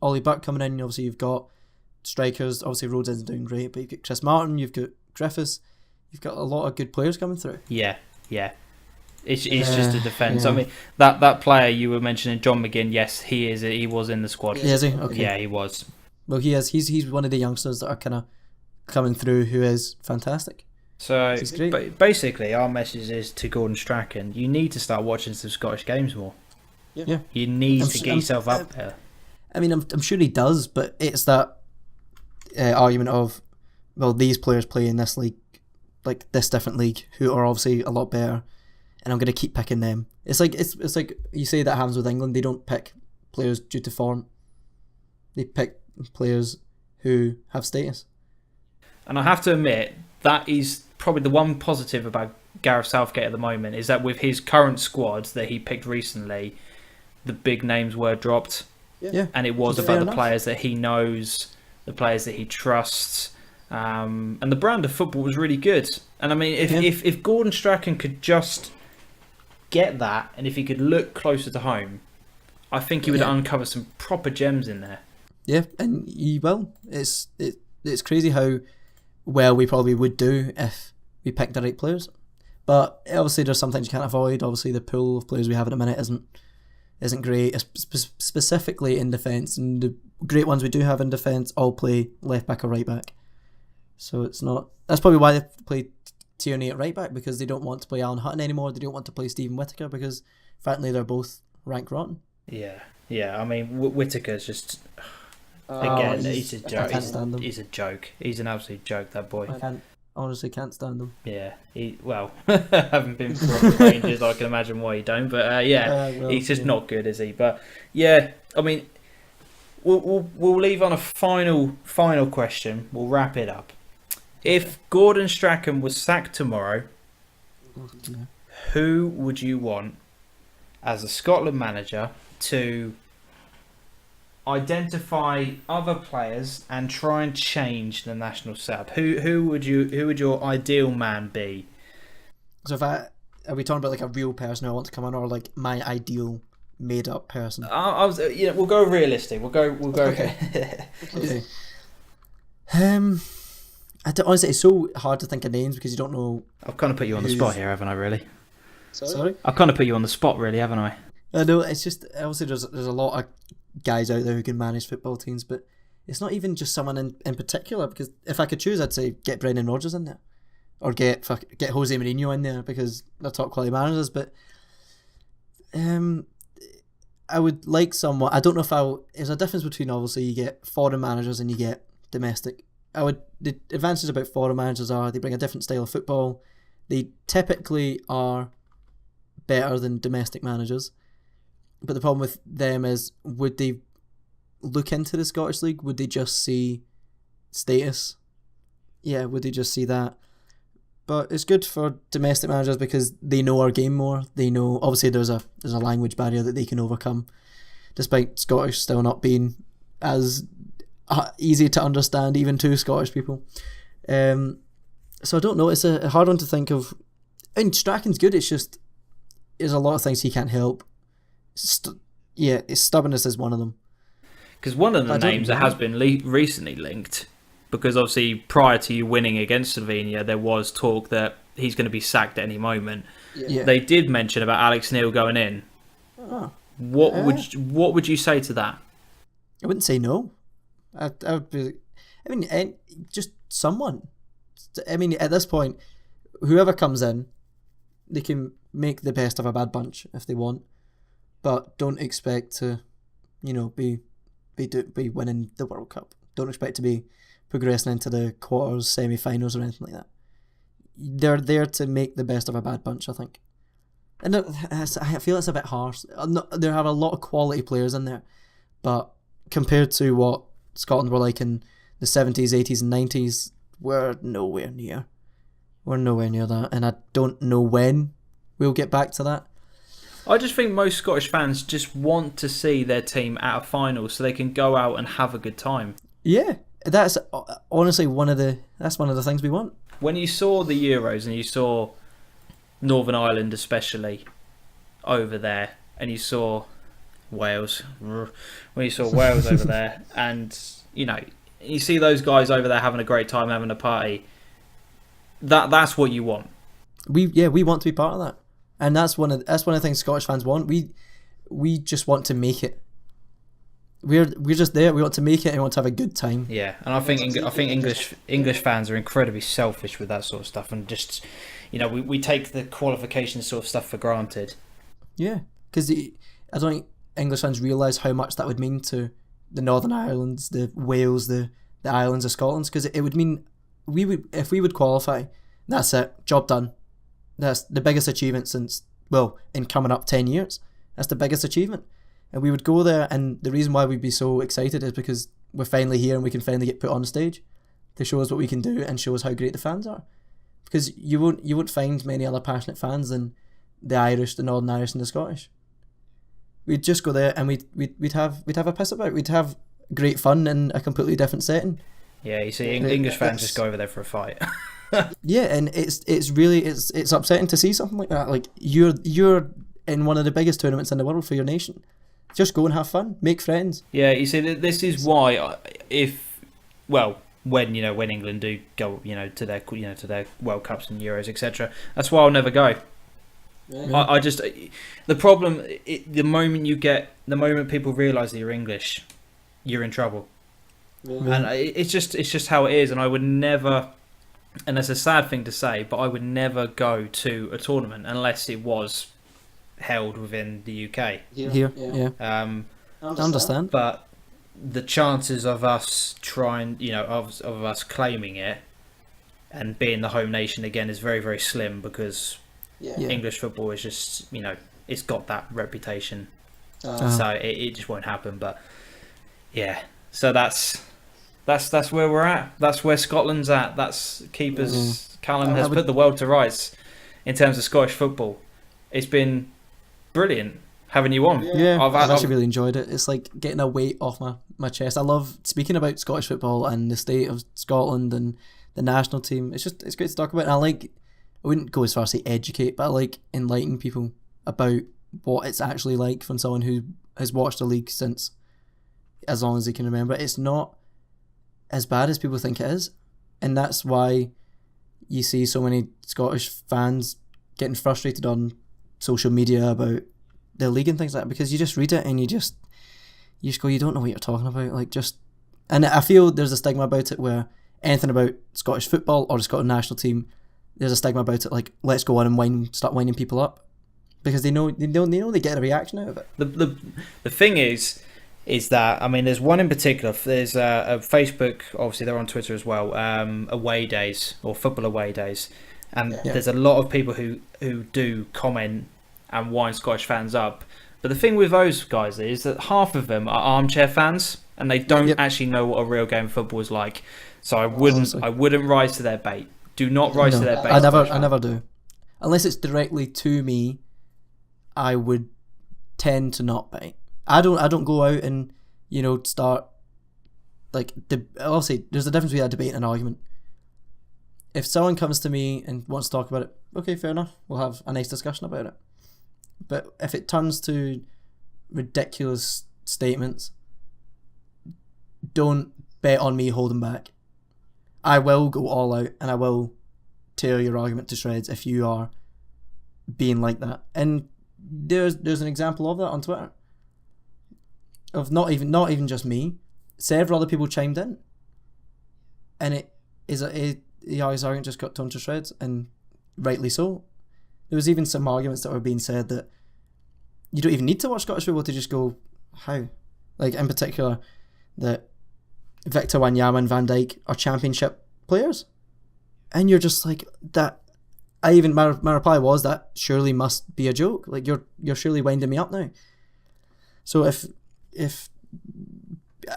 Ollie Buck coming in. Obviously, you've got strikers. Obviously, Rhodes isn't doing great, but you've got Chris Martin. You've got Griffiths. You've got a lot of good players coming through. Yeah. It's just a defence. Yeah. I mean, that player you were mentioning, John McGinn. Yes, he is. He was in the squad. Is he? Okay. Yeah, he was. Well, he is. He's one of the youngsters that are kind of coming through, who is fantastic. So basically, our message is to Gordon Strachan: you need to start watching some Scottish games more. Yeah. You need to get yourself up there. I mean, I'm sure he does, but it's that argument of, well, these players play in this league, like this different league, who are obviously a lot better, and I'm going to keep picking them. It's like you say that happens with England. They don't pick players due to form. They pick players who have status. And I have to admit, that is probably the one positive about Gareth Southgate at the moment, is that with his current squad that he picked recently, the big names were dropped. Yeah. And it was about the players that he knows, the players that he trusts. And the brand of football was really good. And I mean, if Gordon Strachan could just get that, and if he could look closer to home, I think he would uncover some proper gems in there. Yeah, and he will. It's crazy how well we probably would do if we picked the right players. But obviously there's some things you can't avoid. Obviously the pool of players we have at the minute isn't great, specifically in defence. And the great ones we do have in defence all play left back or right back. So it's not. That's probably why they play Tierney at right back because they don't want to play Alan Hutton anymore. They don't want to play Stephen Whittaker because, frankly, they're both rank rotten. Yeah. I mean, Whittaker's just he's a joke. I can't stand him. He's a joke. He's an absolute joke. That boy. Honestly can't stand him. Yeah. Haven't been for the Rangers. I can imagine why you don't. But he's just not good, is he? But yeah, I mean, we'll leave on a final question. We'll wrap it up. If Gordon Strachan was sacked tomorrow, who would you want as a Scotland manager to identify other players and try and change the national setup? Who would your ideal man be? So are we talking about like a real person who I want to come on, or like my ideal made up person? We'll go realistic. We'll go. Okay. Okay. Honestly, it's so hard to think of names because you don't know. I've kind of put you on the spot here, haven't I? Really? Sorry. I've kind of put you on the spot, really, haven't I? No, it's just obviously there's a lot of guys out there who can manage football teams, but it's not even just someone in particular. Because if I could choose, I'd say get Brendan Rodgers in there, or get Jose Mourinho in there because they're top quality managers. But I would like someone. I don't know if there's a difference between obviously you get foreign managers and you get domestic. The advantages about foreign managers are they bring a different style of football. They typically are better than domestic managers. But the problem with them is, would they look into the Scottish League? Would they just see status? Yeah, would they just see that? But it's good for domestic managers because they know our game more. They know, obviously there's a language barrier that they can overcome, despite Scottish still not being as easy to understand even to Scottish people. So I don't know, it's a hard one to think of. And Strachan's good, it's just there's a lot of things he can't help. Stubbornness is one of them. Because one of the names that has been recently linked, because obviously prior to you winning against Slovenia, there was talk that he's going to be sacked at any moment. Yeah. They did mention about Alex Neil going in. Oh. What would you say to that? I wouldn't say no. I would be. I mean, just someone. I mean, at this point, whoever comes in, they can make the best of a bad bunch if they want, but don't expect to, be winning the World Cup. Don't expect to be progressing into the quarters, semi-finals, or anything like that. They're there to make the best of a bad bunch, I think. And I feel it's a bit harsh. There are a lot of quality players in there, but compared to what Scotland were like in the 70s, 80s and 90s, we're nowhere near. We're nowhere near that, and I don't know when we'll get back to that. I just think most Scottish fans just want to see their team at a final so they can go out and have a good time. Yeah, that's honestly one of the things we want. When you saw the Euros and you saw Northern Ireland especially over there, and you saw Wales, when you saw Wales over there, and you see those guys over there having a great time, having a party, that's what you want. We want to be part of that, and that's one of the things Scottish fans want. We just want to make it. We're just there. We want to make it and we want to have a good time. Yeah, and I think English fans are incredibly selfish with that sort of stuff, and just we take the qualification sort of stuff for granted. Yeah, because I don't think English fans realise how much that would mean to the Northern Irelands, the Wales, the islands of Scotland, because it would mean if we would qualify, that's it, job done. That's the biggest achievement in coming up 10 years. That's the biggest achievement. And we would go there, and the reason why we'd be so excited is because we're finally here and we can finally get put on stage to show us what we can do and show us how great the fans are. Because you won't find many other passionate fans than the Irish, the Northern Irish and the Scottish. We'd just go there and we'd have a piss about. We'd have great fun in a completely different setting. Yeah, you see, English fans just go over there for a fight. Yeah, and it's really upsetting to see something like that. Like you're in one of the biggest tournaments in the world for your nation. Just go and have fun, make friends. Yeah, you see, this is why when England do go to their World Cups and Euros, etc. That's why I'll never go. Yeah. I just the problem the moment people realise that you're English, you're in trouble. Yeah. And it's just how it is. And I would never and it's a sad thing to say, but I would never go to a tournament unless it was held within the UK. Here, yeah. I understand. But the chances of us trying, of us claiming it and being the home nation again is very, very slim, because English football is just, it's got that reputation. So it just won't happen. But yeah, so that's where we're at. That's where Scotland's at. That's keepers. Callum has put the world to rights in terms of Scottish football. It's been brilliant having you on. Yeah, I've actually really enjoyed it. It's like getting a weight off my chest. I love speaking about Scottish football and the state of Scotland and the national team. It's great to talk about. And I wouldn't go as far as say educate, but I like enlightening people about what it's actually like from someone who has watched the league since as long as they can remember. It's not as bad as people think it is, and that's why you see so many Scottish fans getting frustrated on social media about the league and things like that, because you just read it and you just go, you don't know what you're talking about. And I feel there's a stigma about it where anything about Scottish football or the Scottish national team, there's a stigma about it, like, let's go on and start winding people up, because they know they get a reaction out of it. The thing is that, I mean, there's one in particular. There's a Facebook, obviously they're on Twitter as well, away days, or football away days, and there's a lot of people who do comment and wind Scottish fans up. But the thing with those guys is that half of them are armchair fans, and they don't actually know what a real game of football is like. So I wouldn't rise to their bait. Do not rise to their bait. I never do, unless it's directly to me. I would tend to not bite. I don't go out and start obviously there's a difference between a debate and an argument. If someone comes to me and wants to talk about it, okay, fair enough, we'll have a nice discussion about it. But if it turns to ridiculous statements, don't bet on me holding back. I will go all out and I will tear your argument to shreds if you are being like that. And there's an example of that on Twitter. Of not even just me, several other people chimed in, and his argument just got torn to shreds, and rightly so. There was even some arguments that were being said that you don't even need to watch Scottish football to just go, how? Like, in particular, that Victor Wanyama and Van Dijk are championship players, and you're just like that. My reply was, that surely must be a joke. Like, you're surely winding me up now. So if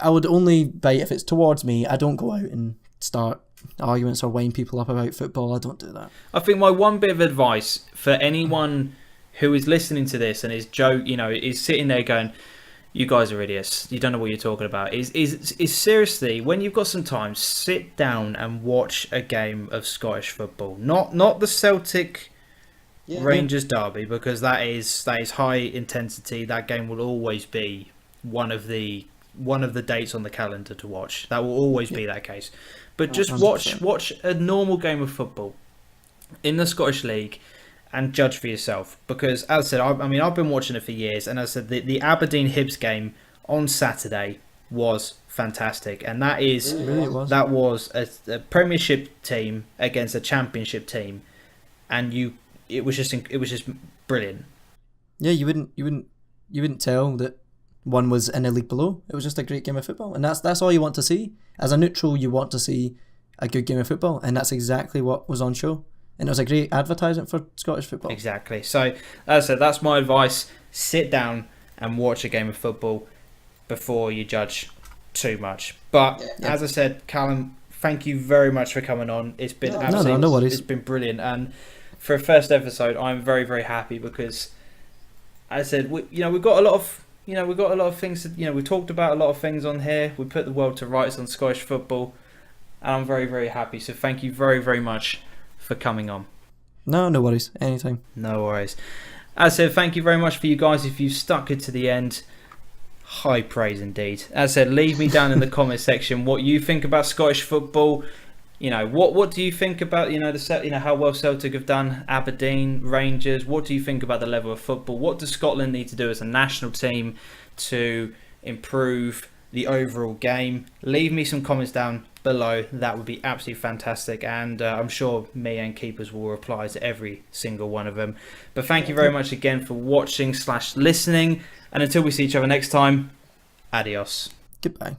I would only bite if it's towards me. I don't go out and start arguments or wind people up about football. I don't do that. I think my one bit of advice for anyone who is listening to this and is is sitting there going, you guys are idiots, you don't know what you're talking about, is seriously, when you've got some time, sit down and watch a game of Scottish football. Not the Celtic Rangers derby, because that is high intensity. That game will always be one of the dates on the calendar to watch. That will always be that case. But just 100%. watch a normal game of football in the Scottish League and judge for yourself. Because, as I said, I've been watching it for years, and as I said, the Aberdeen Hibs game on Saturday was fantastic, and that was a Premiership team against a Championship team, and it was just brilliant. Yeah, you wouldn't tell that one was in a league below. It was just a great game of football, and that's all you want to see. As a neutral, you want to see a good game of football, and that's exactly what was on show. And it was a great advertisement for Scottish football. Exactly. So, as I said, that's my advice. Sit down and watch a game of football before you judge too much. But as I said, Callum, thank you very much for coming on. It's been no worries. It's been brilliant, and for a first episode, I'm very, very happy, because, as I said, we've got a lot of things. We talked about a lot of things on here. We put the world to rights on Scottish football, and I'm very, very happy. So thank you very, very much for coming on. No worries. Anytime. No worries. As I said, thank you very much for you guys. If you stuck it to the end, high praise indeed. As I said, leave me down in the comment section what you think about Scottish football. What do you think about how well Celtic have done, Aberdeen, Rangers? What do you think about the level of football? What does Scotland need to do as a national team to improve the overall game? Leave me some comments down below. That would be absolutely fantastic, and I'm sure me and Keepers will reply to every single one of them. But thank you very much again for watching / listening, and until we see each other next time, adios. Goodbye.